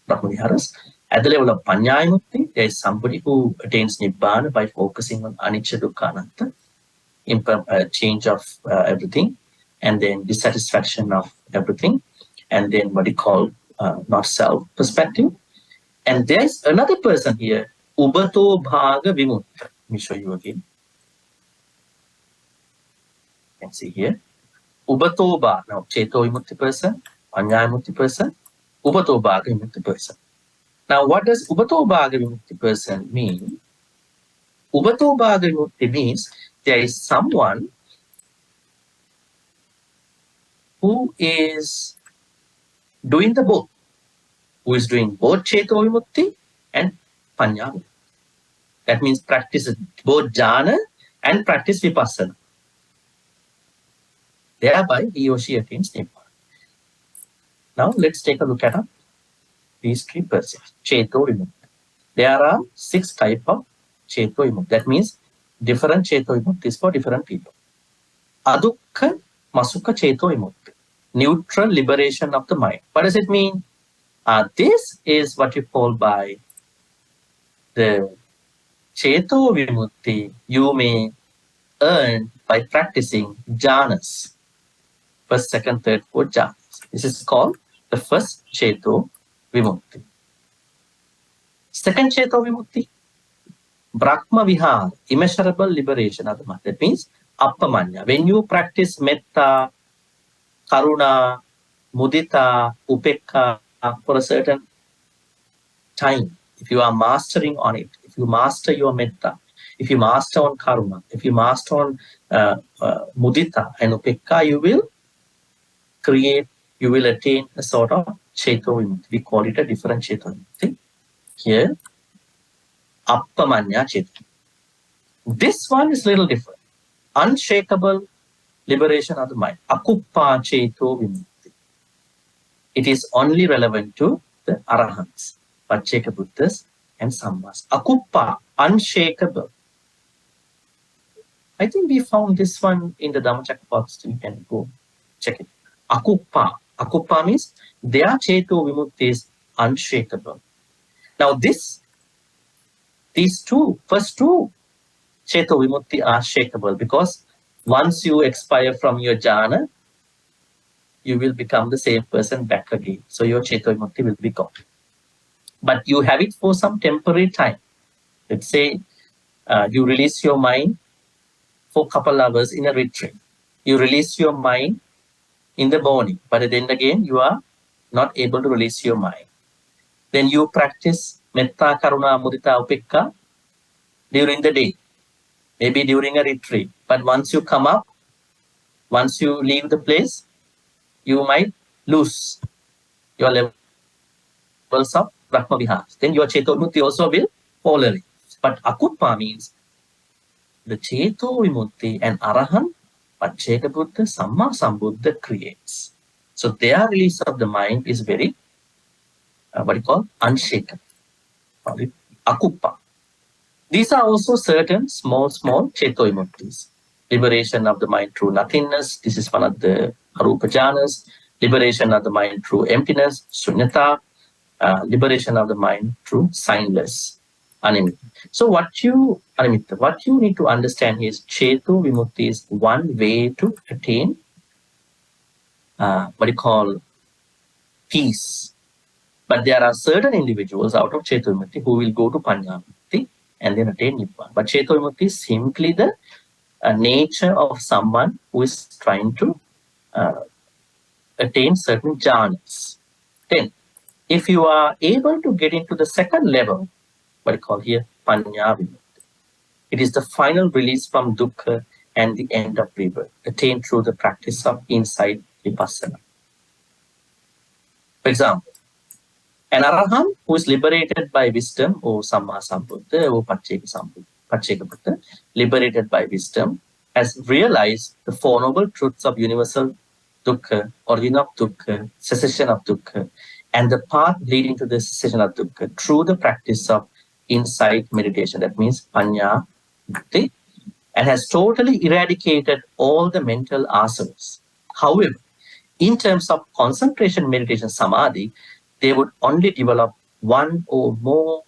S1: brahmaviharas. At the level of Panya Vimukti, there is somebody who attains Nibbana by focusing on anicca dukkha anatta, change of everything, and then dissatisfaction of everything, and then what you call not self perspective. And there is another person here, Ubato Bhaga Vimukta. Let me show you again. You can see here. Ubato Bhaga. Now, Cheto Vimukti person, Panya Vimukti person, Ubato Bhaga Vimukti person. Now, what does Ubato Bhaga Vimukti person mean? Ubato Bhaga Vimukti means there is someone who is doing the both, who is doing both Cheto Vimukti and Panya Vimukti. That means practice both jhana and practice vipassana. Thereby, he or she attains nibbana. Now, let's take a look at these three persons. Cheto Vimukti. There are 6 types of Cheto Vimukti. That means different Cheto Vimuktis for different people. Adukha Masukha Cheto Vimukti. Neutral liberation of the mind. What does it mean? This is what you call by the Cheto Vimukti you may earn by practicing jhanas. First, second, third, fourth jhanas. This is called the first Cheto Vimukti. Second Cheto Vimukti, Brahma Vihara, immeasurable liberation of the mind. That means appamanya. When you practice metta, karuna, mudita, upekka for a certain time, if you are mastering on it, if you master your metta, if you master on karuna, if you master on mudita and upekka, you will attain a sort of cheto vimukti. We call it a different cheto vimukti. Here, appamanya cheto. This one is a little different. Unshakable liberation of the mind. Akuppa cheto vimukti. It is only relevant to the arahants, Pacceka Buddhas and Sammas. Akuppa, unshakable. I think we found this one in the Dhammacakkapavatthana. You can go check it. Akuppa. Akuppa means their cheto vimukti is unshakable. Now these first two cheto vimukti are shakable, because once you expire from your jhana, you will become the same person back again. So your cheto vimukti will be gone. But you have it for some temporary time. Let's say you release your mind for a couple hours in a retreat. You release your mind in the morning, but then again you are not able to release your mind. Then you practice metta, karuna, mudita, upekka during the day, maybe during a retreat. But once you come up, once you leave the place, you might lose your levels of Brahma Vihara. Then your Cheto Vimukti also will fall away. But Akuppa means the Cheto Vimukti and Arahant, Pacceka Buddha, Samma Sambuddha creates. So their release of the mind is very, unshakable. Call it Akuppa. These are also certain small Cheto Vimuktis. Liberation of the mind through nothingness. This is one of the Arupa jhanas. Liberation of the mind through emptiness, Shunyata. Liberation of the mind through signless, Animitta. So what you need to understand is Cheto Vimukti is one way to attain peace. But there are certain individuals out of Cheto Vimukti who will go to Panya Vimukti and then attain Nibbana. But Cheto Vimukti is simply the nature of someone who is trying to attain certain jhanas. Then, if you are able to get into the second level, here Panya Vimukti, it is the final release from dukkha and the end of rebirth, attained through the practice of insight vipassana. For example, an arahant who is liberated by wisdom, or Samma Sambuddha, or Pacceka Buddha, liberated by wisdom, has realized the Four Noble Truths of universal dukkha, origin of dukkha, cessation of dukkha, and the path leading to the cessation of dukkha through the practice of insight meditation. That means Panya Bhakti, and has totally eradicated all the mental asanas. However, in terms of concentration meditation samadhi, they would only develop one or more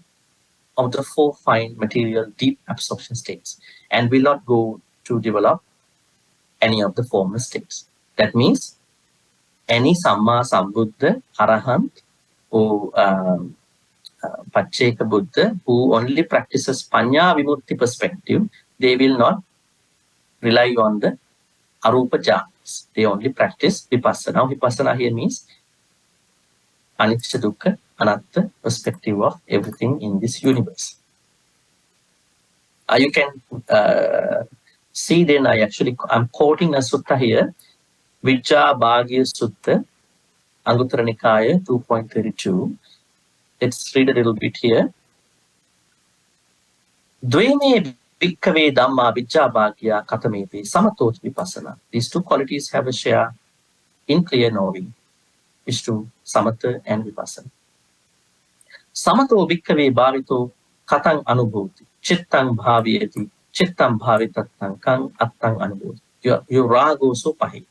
S1: of the four fine material deep absorption states and will not go to develop any of the former states. That means any Samma Sambuddha, Arahant, or Pacceka Buddha who only practices Panya Vimukti perspective, they will not rely on the Arupa jhanas. They only practice Vipassana. Now, Vipassana here means Anicca Dukkha Anatta perspective of everything in this universe. You can see then I'm quoting a sutta here, Vijja Bhagya Sutta, Anguttara Nikaya 2.32. Let's read a little bit here. Dveme Bhikkave Dhamma Vijja Bhagya Katameti Samatot Vipassana. These two qualities have a share in clear knowing, which to Samatha and Vipassana. Samato Bhikkave Bhavito Katang Anubhuti, Chittang Bhaviyati, Chittam Bhavitatang Kang Attang Anubhuti. Your rago so pahi.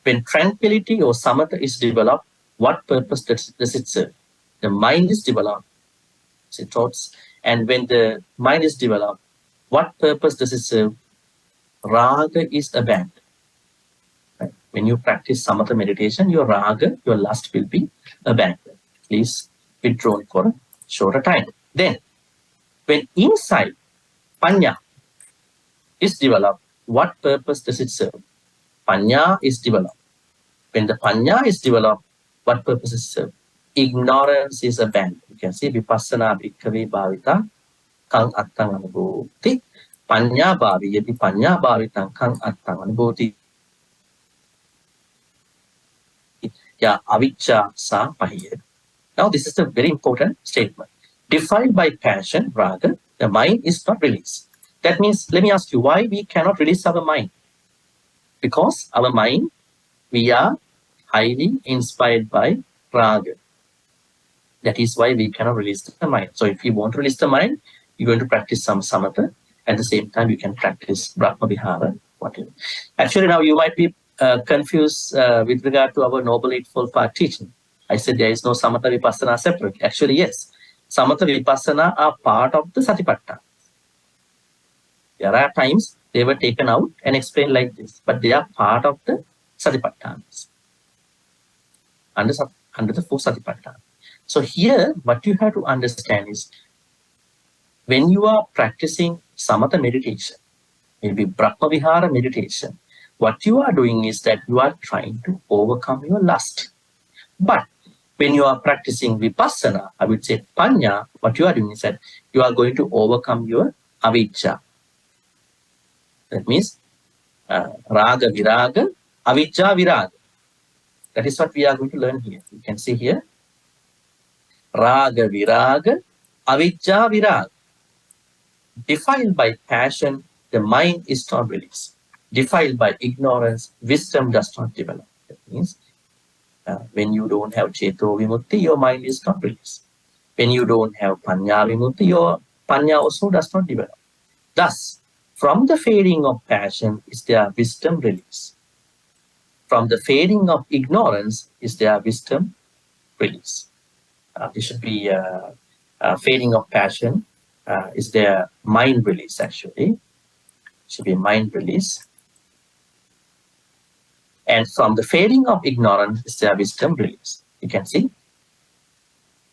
S1: When tranquility or samatha is developed, what purpose does it serve? The mind is developed, thoughts, and when the mind is developed, what purpose does it serve? Raga is abandoned. Right? When you practice samatha meditation, your raga, your lust will be abandoned. Please withdrawn for a shorter time. Then, When insight, panya, is developed, what purpose does it serve? Panya is developed. When the panya is developed, what purpose is served? Ignorance is abandoned. You can see vipassana bhikkhave bhavita kang attang anubhoti. Panya bhavi yati panya bhavitang kang attang anubhoti. Ya avicca sa pahiya. Now this is a very important statement. Defiled by passion, raga, the mind is not released. That means, let me ask you, why we cannot release our mind? Because our mind, we are highly inspired by raga. That is why we cannot release the mind. So if you want to release the mind, you're going to practice some samatha. At the same time, you can practice Brahma Vihara, whatever. Actually, now you might be confused with regard to our Noble Eightfold Path teaching. I said there is no samatha vipassana separate. Actually, yes. Samatha vipassana are part of the satipatthana. There are times they were taken out and explained like this, but they are part of the satipatthanas. Under the four satipatthana. So here, what you have to understand is, when you are practicing samatha meditation, maybe Brahma Vihara meditation, what you are doing is that you are trying to overcome your lust. But when you are practicing vipassana, I would say panya, what you are doing is that you are going to overcome your avijja. That means raga viraga, avijja viraga. That is what we are going to learn here. You can see here. Raga viraga, avijja viraga. Defiled by passion, the mind is not released. Defiled by ignorance, wisdom does not develop. That means when you don't have ceto vimutti, your mind is not released. When you don't have panya vimutti, your panya also does not develop. Thus, from the fading of passion is there wisdom release. From the fading of ignorance is there wisdom release. This should be fading of passion. Is there mind release actually? Should be mind release. And from the fading of ignorance is there wisdom release. You can see.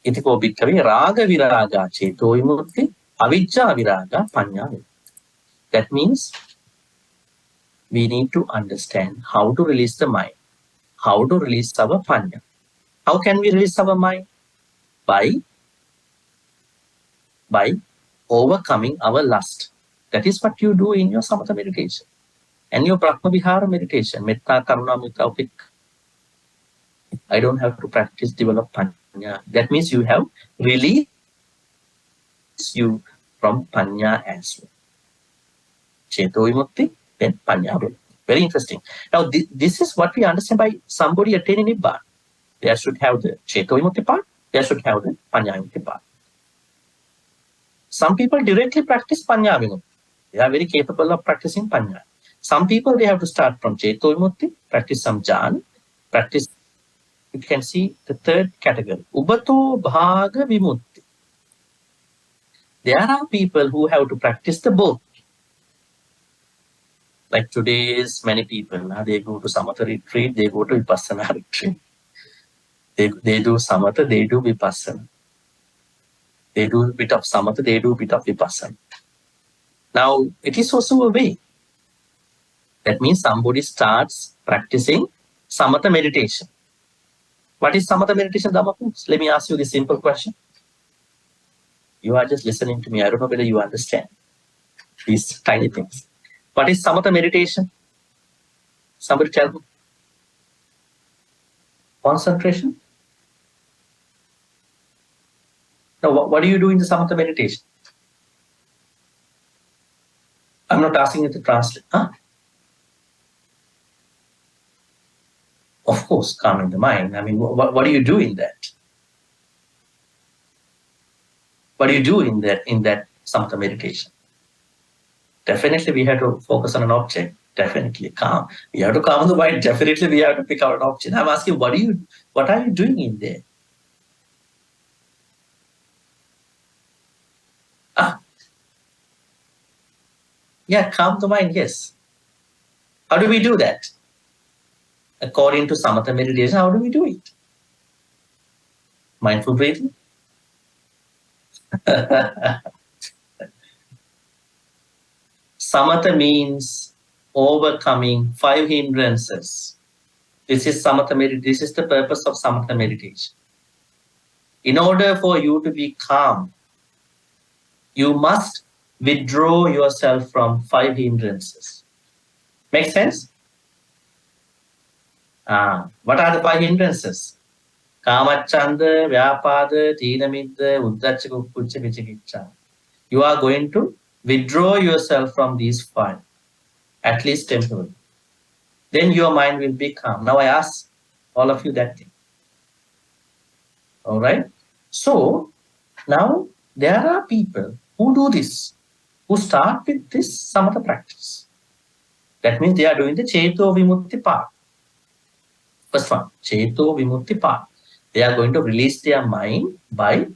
S1: Itiko bhikkhave raga viraga ceto vimutti avijja viraga panya vimutti. That means we need to understand how to release the mind, how to release our panya. How can we release our mind? By overcoming our lust. That is what you do in your samatha meditation and your Brahma Vihara meditation. Metta, Karuna, Metta, Upekka. I don't have to practice, develop panya. That means you have released you from panya as well. Ceto vimutti, then panya. Very interesting. Now, this is what we understand by somebody attaining Nibbana. There should have the ceto vimutti part, there should have the panya vimutti part. Some people directly practice panya vimutti. They are very capable of practicing panya. Some people, they have to start from ceto vimutti, practice some jhana, practice. You can see the third category, ubato bhaga vimutti. There are people who have to practice the both. Like today's many people, they go to samatha retreat, they go to vipassana retreat. They do samatha, they do vipassana. They do a bit of samatha, they do a bit of vipassana. Now, it is also a way. That means somebody starts practicing samatha meditation. What is samatha meditation, Dhammapuns? Let me ask you this simple question. You are just listening to me. I don't know whether you understand these tiny things. What is samatha meditation? Somebody tell me. Concentration? Now, what do you do in the samatha meditation? I'm not asking you to translate. Huh? Of course, calming the mind. I mean, what do you do in that? What do you do in that samatha meditation? Definitely, we have to focus on an object. Definitely, calm. We have to calm the mind. Definitely, we have to pick out an object. I'm asking, what are you doing in there? Yeah, calm the mind. Yes. How do we do that? According to samatha meditation, how do we do it? Mindful breathing. Samatha means overcoming 5 hindrances. This is samatha meditation. This is the purpose of samatha meditation. In order for you to be calm, you must withdraw yourself from 5 hindrances. Make sense? What are the 5 hindrances? Kamachanda, Vyapada, Teenamidda, Uddhacca, Kucca, Vichikicha. You are going to withdraw yourself from these 5, at least temporarily. Then your mind will be calm. Now I ask all of you that thing. All right? So now there are people who do this, who start with this samatha practice. That means they are doing the Cheto Vimutti part. First one, Cheto Vimutti part. They are going to release their mind by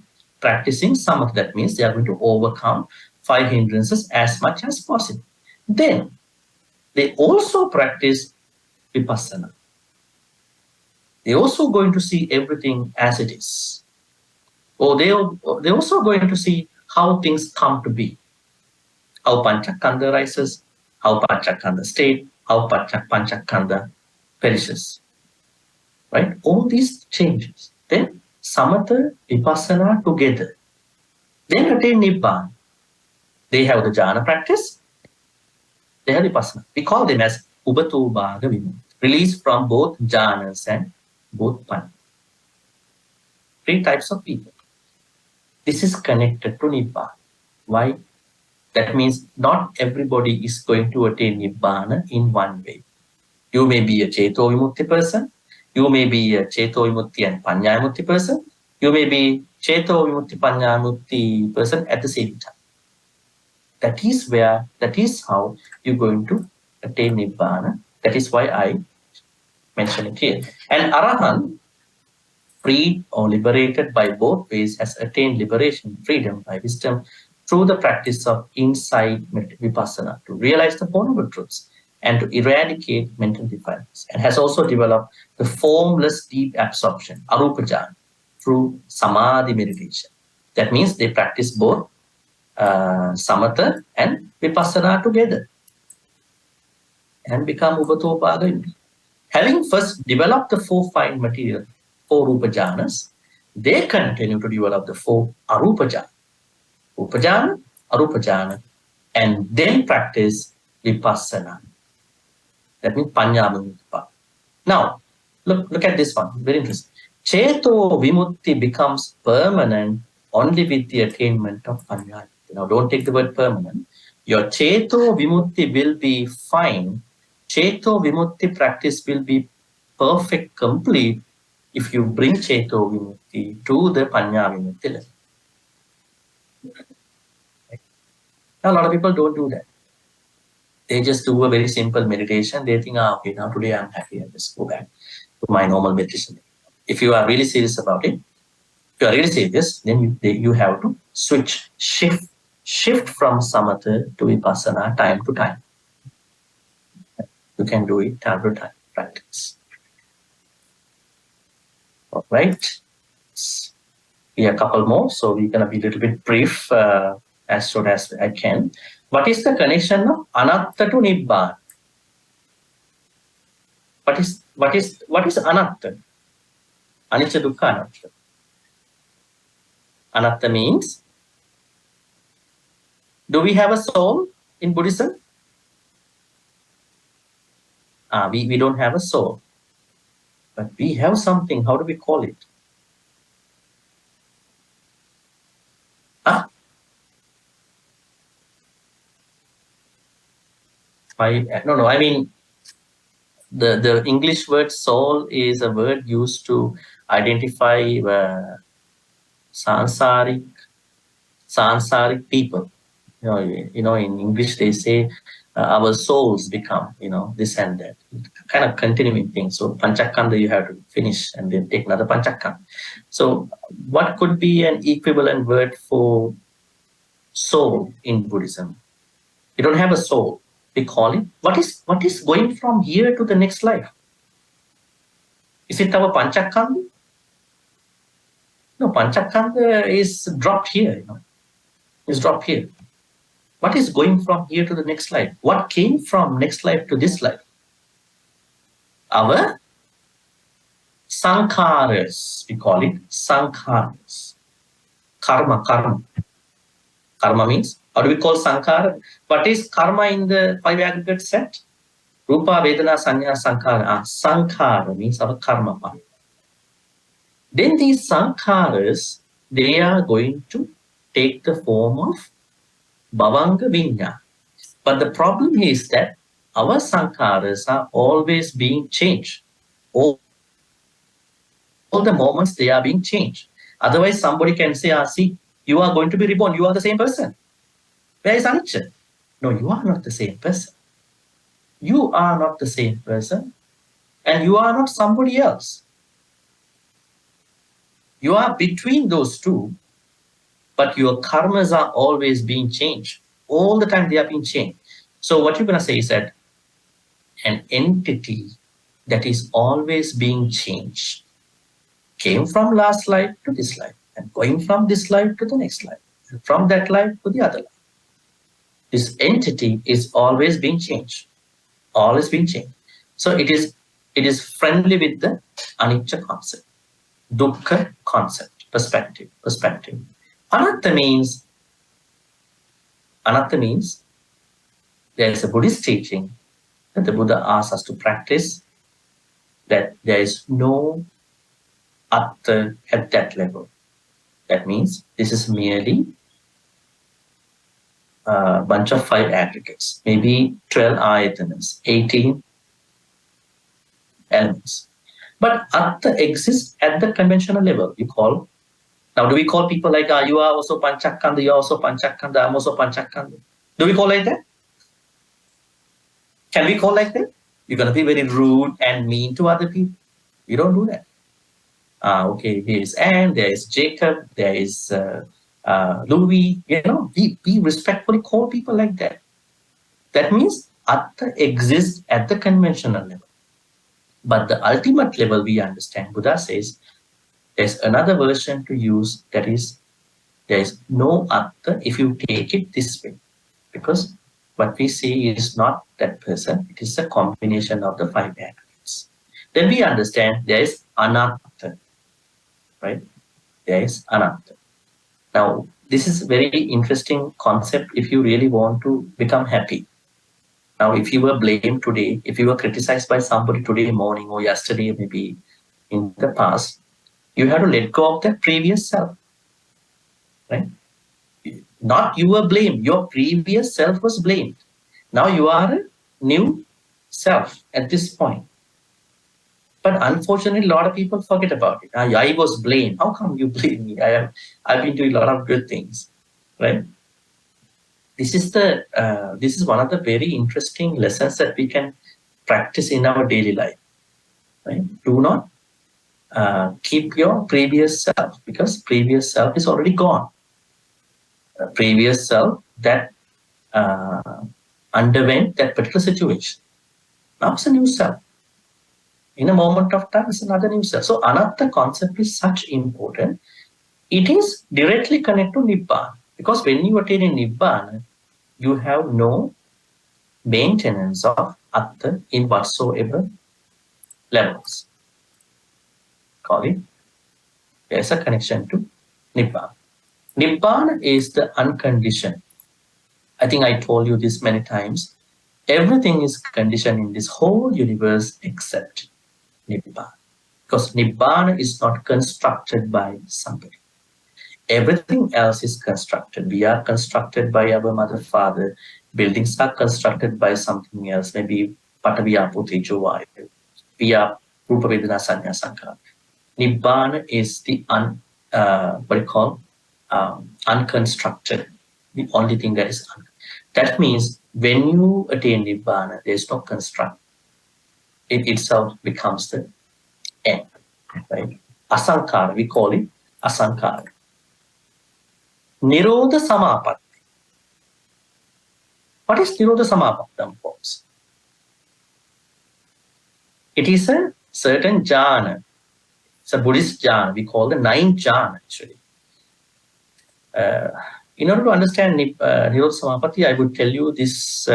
S1: practicing samatha. That means they are going to overcome 5 hindrances as much as possible. Then they also practice vipassana. They're also going to see everything as it is. Or they're also going to see how things come to be. How Panchakanda rises, how Panchakanda stayed, how Panchakanda perishes. Right? All these changes. Then samatha, vipassana together. Then attain nibbana. They have the jhana practice. They have vipassana. We call them as ubato bhaga vimutti. Release from both jhanas and both panna. 3 types of people. This is connected to nibbana. Why? That means not everybody is going to attain nibbana in one way. You may be a Cheto Vimutti person. You may be a Cheto Vimutti and Panya Vimutti person. You may be Cheto Vimutti, Panya Vimutti person at the same time. That is how you're going to attain nibbana. That is why I mention it here. And Arahant, freed or liberated by both ways, has attained liberation, freedom by wisdom through the practice of insight vipassana to realize the Four Noble Truths and to eradicate mental defilements, and has also developed the formless deep absorption, arupa jhana, through samadhi meditation. That means they practice both samatha and vipassana together and become ubatopada. Having first developed the 4 fine material, 4 rupa jhanas, they continue to develop the 4 arupa jhana. Upajana, arupajana, and then practice vipassana. That means panya vimutti. Now, look at this one. Very interesting. Cheto vimutti becomes permanent only with the attainment of panya. Now, don't take the word permanent. Your cheto vimutti will be fine. Cheto vimutti practice will be perfect, complete, if you bring cheto vimutti to the panya vimutti level. Now, a lot of people don't do that. They just do a very simple meditation. They think, okay, now today I'm happy. I'll just go back to my normal meditation. If you are really serious about it, if you are really serious, then you have to shift from samatha to vipassana time to time. You can do it time to time practice. All right. Yeah, a couple more. So we're going to be a little bit brief as short as I can. What is the connection of anatta to nibbana? What is anatta? Anicca dukkha anatta. Anatta means, do we have a soul in Buddhism? We don't have a soul. But we have something. How do we call it? I mean, the English word soul is a word used to identify sansaric people. You know, in English they say our souls become, this and that. Kind of continuing thing. So Panchakanda you have to finish and then take another Panchakanda. So what could be an equivalent word for soul in Buddhism? You don't have a soul. We call it, what is going from here to the next life? Is it our Panchakanda? No, Panchakanda is dropped here, It's dropped here. What is going from here to the next life? What came from next life to this life? Our sankharas, we call it sankharas. Karma. Karma means, how do we call sankhara? What is karma in the five aggregate set? Rupa, Vedana, Sanya, Sankhara. Sankhara means our karma part. Then these sankharas, they are going to take the form of bhavanga vinya. But the problem is that our sankharas are always being changed. All the moments they are being changed. Otherwise, somebody can say, see, you are going to be reborn. You are the same person. Where is anicca? No, you are not the same person. You are not the same person. And you are not somebody else. You are between those two, but your karmas are always being changed. All the time they are being changed. So what you're going to say is that an entity that is always being changed came from last life to this life, and going from this life to the next life, and from that life to the other life. This entity is always being changed. Always being changed. So it is friendly with the anicca concept, dukkha concept, perspective. Anatta means there is a Buddhist teaching that the Buddha asks us to practice, that there is no atta at that level. That means this is merely a bunch of 5 aggregates, maybe 12 ayatanas, 18 elements. But atta exists at the conventional level. Now do we call people like, you are also panchakkanda, you are also panchakkanda, I'm also panchakkanda? Do we call like that? Can we call like that? You're going to be very rude and mean to other people. You don't do that. Okay, there is Anne, there is Jacob, there is Louis. We respectfully call people like that. That means atta exists at the conventional level. But the ultimate level, we understand, Buddha says, there's another version to use, that is, there is no atta if you take it this way. Because what we see is not that person, it is a combination of the 5 aggregates. Then we understand there is anatta, right? There is anatta. Now, this is a very interesting concept if you really want to become happy. Now, if you were blamed today, if you were criticized by somebody today morning or yesterday, maybe in the past, you have to let go of that previous self, right? Not you were blamed, your previous self was blamed. Now you are a new self at this point. But unfortunately, a lot of people forget about it. I was blamed. How come you blame me? I've been doing a lot of good things, right? This is one of the very interesting lessons that we can practice in our daily life, right? Do not keep your previous self, because previous self is already gone. Previous self that underwent that particular situation. Now it's a new self. In a moment of time, it's another new self. So anatta concept is such important. It is directly connected to Nibbana, because when you attain a Nibbana, you have no maintenance of atta in whatsoever levels. Call it. There's a connection to Nibbana. Nibbana is the unconditioned. I think I told you this many times. Everything is conditioned in this whole universe except Nibbana. Because Nibbana is not constructed by somebody. Everything else is constructed. We are constructed by our mother, father. Buildings are constructed by something else. Maybe Patavi, Apo, Tejo, Vayu. We are Rupa, Vedana, Sanya, Sankhara. Nibbana is the unconstructed. The only thing that is that means when you attain Nibbana, there is no construct. It itself becomes the end, right? Asankhara, we call it asankhara. Nirodha Samapatti. What is Nirodha Samapatti, folks? It is a certain jhana. It's a Buddhist jhana. We call the 9 jhana, actually. In order to understand Nirodha Samapatti, I would tell you this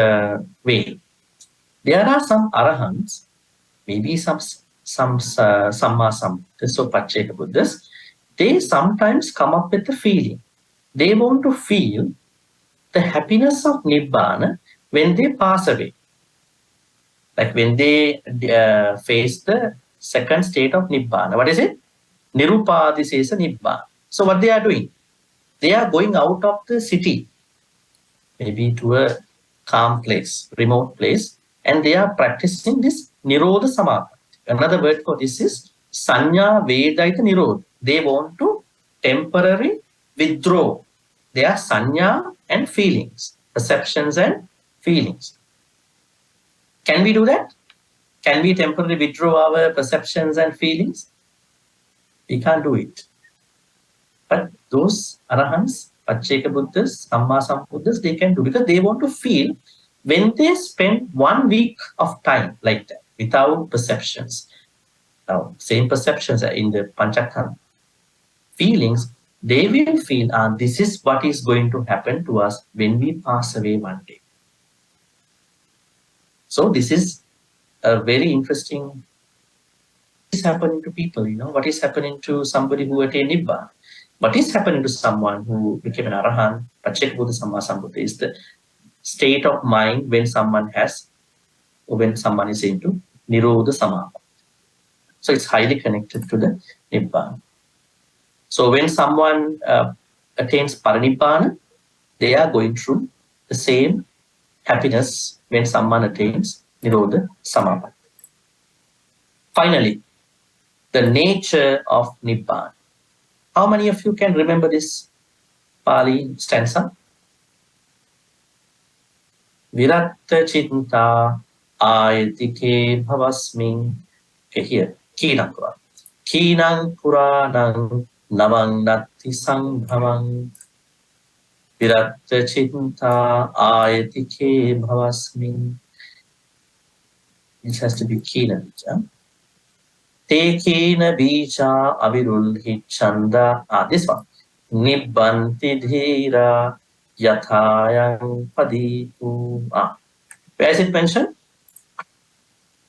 S1: way. There are some arahants, maybe some Samma Sambuddhas or Pacceka Buddhas, they sometimes come up with a feeling. They want to feel the happiness of Nibbana when they pass away. Like when they face the second state of Nibbana. What is it? Nirupadisesa Nibbana. So what they are doing? They are going out of the city, maybe to a calm place, remote place, and they are practicing this Nirodha Samadhi. Another word for this is Sanya Vedaita Nirodha. They want to temporarily withdraw their Sanya and feelings, perceptions and feelings. Can we do that? Can we temporarily withdraw our perceptions and feelings? We can't do it. But those arahants, Pacceka Buddhas, Samma Sambuddhas, they can do, because they want to feel when they spend 1 week of time like that, without perceptions. Now, same perceptions are in the Panchakhanda. Feelings, they will feel, this is what is going to happen to us when we pass away one day. So this is a very interesting. What is happening to people, what is happening to somebody who attained Nibbana? What is happening to someone who became an Arahant, Pacceka Buddha, Samma Sambuddha, is the state of mind when someone is into Nirodha Samadhi. So it's highly connected to the Nibbana. So when someone attains Paranibbana, they are going through the same happiness when someone attains Nirodha Samadhi. Finally, the nature of Nibbana. How many of you can remember this Pali stanza? Viratta Chinta Ayatike Bhavasmin. Okay, here. Kinang Pura. Kinang Puranang Namang Natti Sangbhamang. Viratta Chinta Ayatike Bhavasmin. It has to be Kina. Tekena bija avirulhi chanda. This one. Nibbanti dhira yathayang paditu. Where is it mentioned?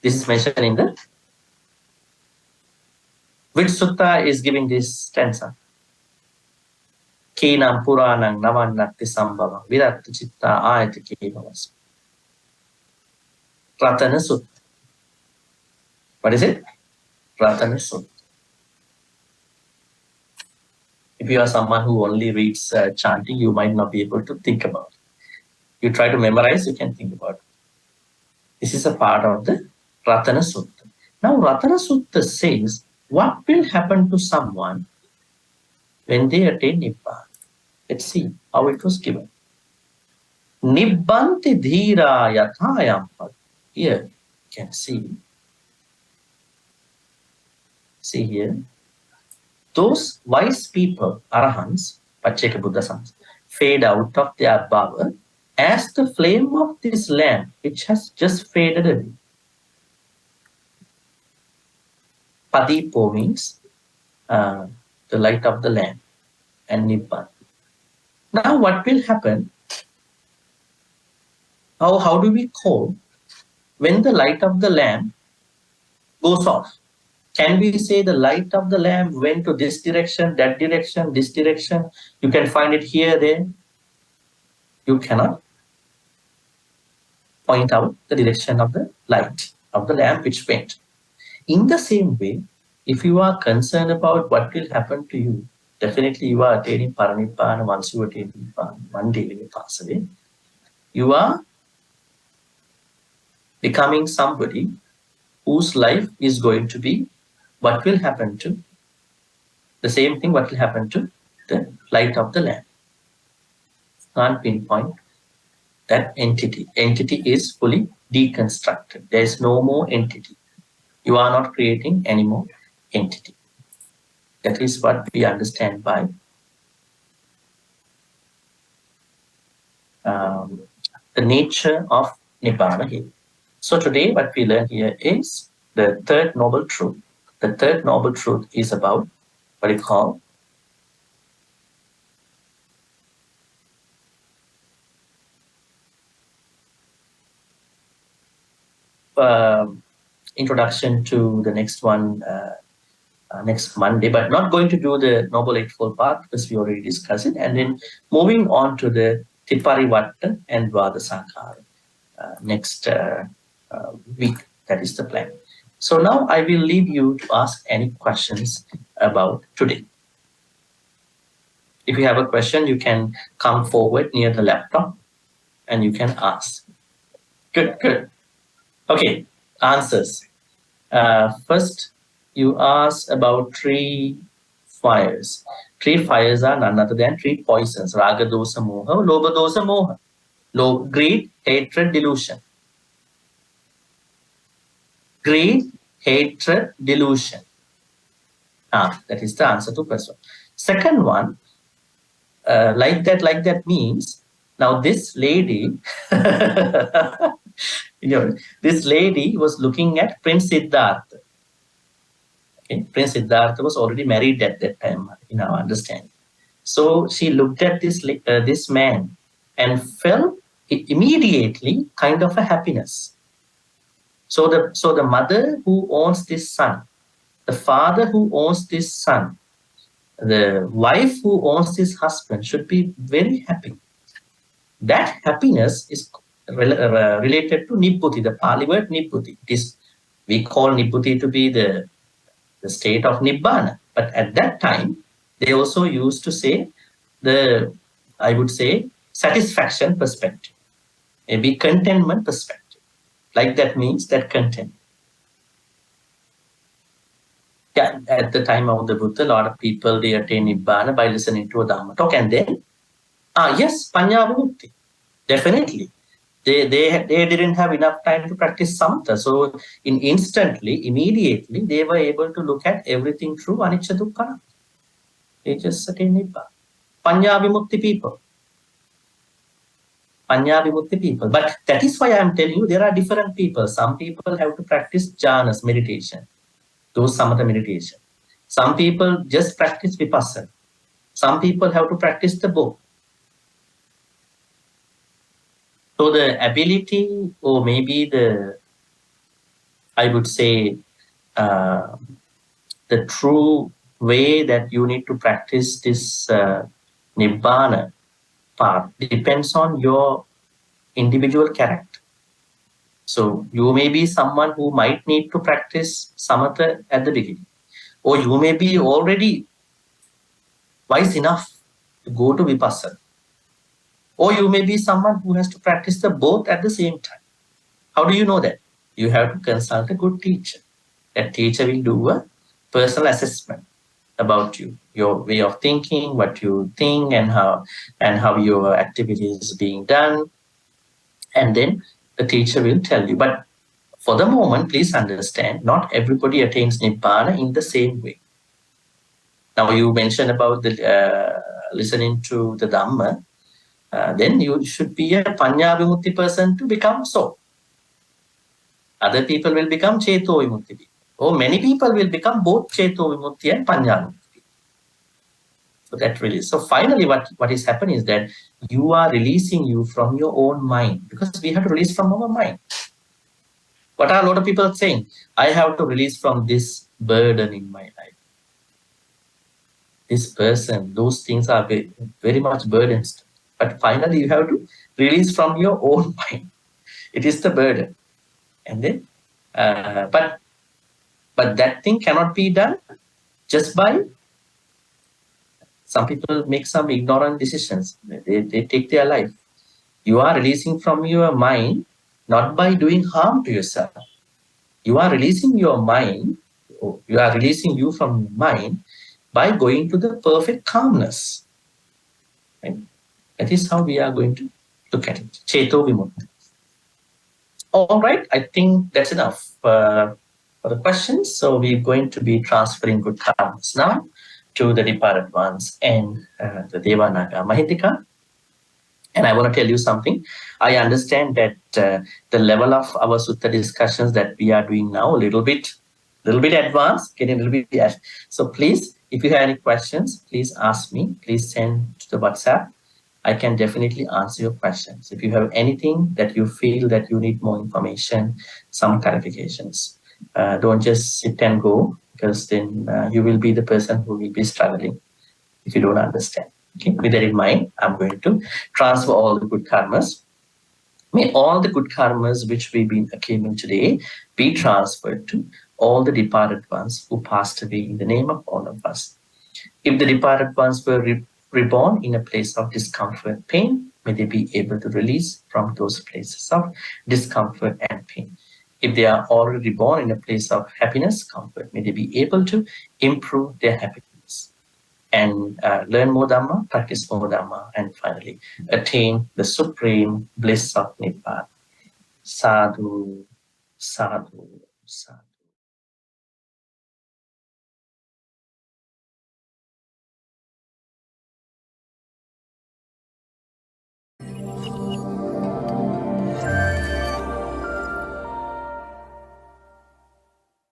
S1: This is mentioned in the. Which sutta is giving this stanza? Kinam puranang namannatti sambhava viratta citta ayatike bhavas. Ratana Sutta. What is it? Ratana Sutta. If you are someone who only reads chanting, you might not be able to think about it. You try to memorize, you can think about it. This is a part of the Ratana Sutta. Now, Ratana Sutta says, what will happen to someone when they attain Nibbana? Let's see how it was given. Nibbanti dhira yathayam. Here, you can see. See here. Those wise people, arahants, Pacceka Buddhas, fade out of their bhava as the flame of this lamp which has just faded away. Padipo means the light of the lamp, and Nibbana. Now what will happen? How do we call when the light of the lamp goes off? Can we say the light of the lamp went to this direction, that direction, this direction? You can find it here, there. You cannot point out the direction of the light of the lamp which went. In the same way, if you are concerned about what will happen to you, definitely you are attaining Paranibbana. Once you attain Nibbana, one day when you pass away, you are becoming somebody whose life is going to be what will happen to the same thing, what will happen to the light of the lamp. Can't pinpoint that entity. Entity is fully deconstructed. There is no more entity. You are not creating any more entity. That is what we understand by the nature of Nibbana here. So today what we learn here is the third noble truth. The third noble truth is about what we call introduction to the next one next Monday, but not going to do the Noble Eightfold Path because we already discussed it. And then moving on to the Tiparivatta and Dvadasakhara next week. That is the plan. So now I will leave you to ask any questions about today. If you have a question, you can come forward near the laptop and you can ask. Good, good. Okay, answers. First, you asked about three fires. Three fires are none other than three poisons. Raga, dosa, moha, lobha, dosa, moha. Greed, hatred, delusion. Greed, hatred, delusion. That is the answer to question. Second one, like that means, now this lady, this lady was looking at Prince Siddhartha. Okay? Prince Siddhartha was already married at that time, in our understanding. So she looked at this man and felt immediately kind of a happiness. So the mother who owns this son, the father who owns this son, the wife who owns this husband should be very happy. That happiness is related to Nibbutthi, the Pali word Nibbutthi. We call Nibbutthi to be the state of Nibbana. But at that time, they also used to say I would say, satisfaction perspective, maybe contentment perspective. Like that means that content. Yeah, at the time of the Buddha, a lot of people, they attain Nibbana by listening to a Dhamma talk. And then, yes, Panya Vimukti. Definitely. They didn't have enough time to practice Samatha. So immediately, they were able to look at everything through Anicca Dukkha. They just attained Nibbana. Panya Vimukti people. Panya Vimukti people. But that is why I am telling you, there are different people. Some people have to practice jhanas, meditation. Those samatha meditation. Some people just practice vipassana. Some people have to practice the both. So the ability, or maybe I would say, the true way that you need to practice this Nibbana path depends on your individual character. So you may be someone who might need to practice samatha at the beginning, or you may be already wise enough to go to vipassana, or you may be someone who has to practice the both at the same time. How do you know that? You have to consult a good teacher. That teacher will do a personal assessment about you, your way of thinking, what you think, and how your activity is being done, and then the teacher will tell you. But for the moment, please understand, not everybody attains Nibbana in the same way. Now you mentioned about the listening to the Dhamma, then you should be a Panya Vimukti person to become so. Other people will become Cheto Vimukti. Or many people will become both Cheto Vimukti and Panya Vimukti. So that really. So finally, what is happening is that you are releasing you from your own mind, because we have to release from our mind. What are a lot of people saying? I have to release from this burden in my life. This person, those things are very, very much burdens. But finally, you have to release from your own mind. It is the burden. And then, but that thing cannot be done just by. Some people make some ignorant decisions. They take their life. You are releasing from your mind, not by doing harm to yourself. You are releasing your mind, or you are releasing you from mind by going to the perfect calmness. Right? That is how we are going to look at it. Cheto Vimukti. All right, I think that's enough for the questions. So we're going to be transferring good karmas now to the departed ones and the Devanaga Mahitika. And I want to tell you something. I understand that the level of our sutta discussions that we are doing now, a little bit advanced, getting a little bit advanced. So please, if you have any questions, please ask me. Please send to the WhatsApp. I can definitely answer your questions. If you have anything that you feel that you need more information, some clarifications, don't just sit and go, because then you will be the person who will be struggling if you don't understand. Okay, with that in mind, I'm going to transfer all the good karmas. May all the good karmas which we've been accumulating today be transferred to all the departed ones who passed away in the name of all of us. If the departed ones were reborn in a place of discomfort, pain, may they be able to release from those places of discomfort and pain. If they are already born in a place of happiness, comfort, may they be able to improve their happiness and learn more Dhamma, practice more Dhamma, and finally attain the supreme bliss of Nibbana. Sadhu, sadhu, sadhu.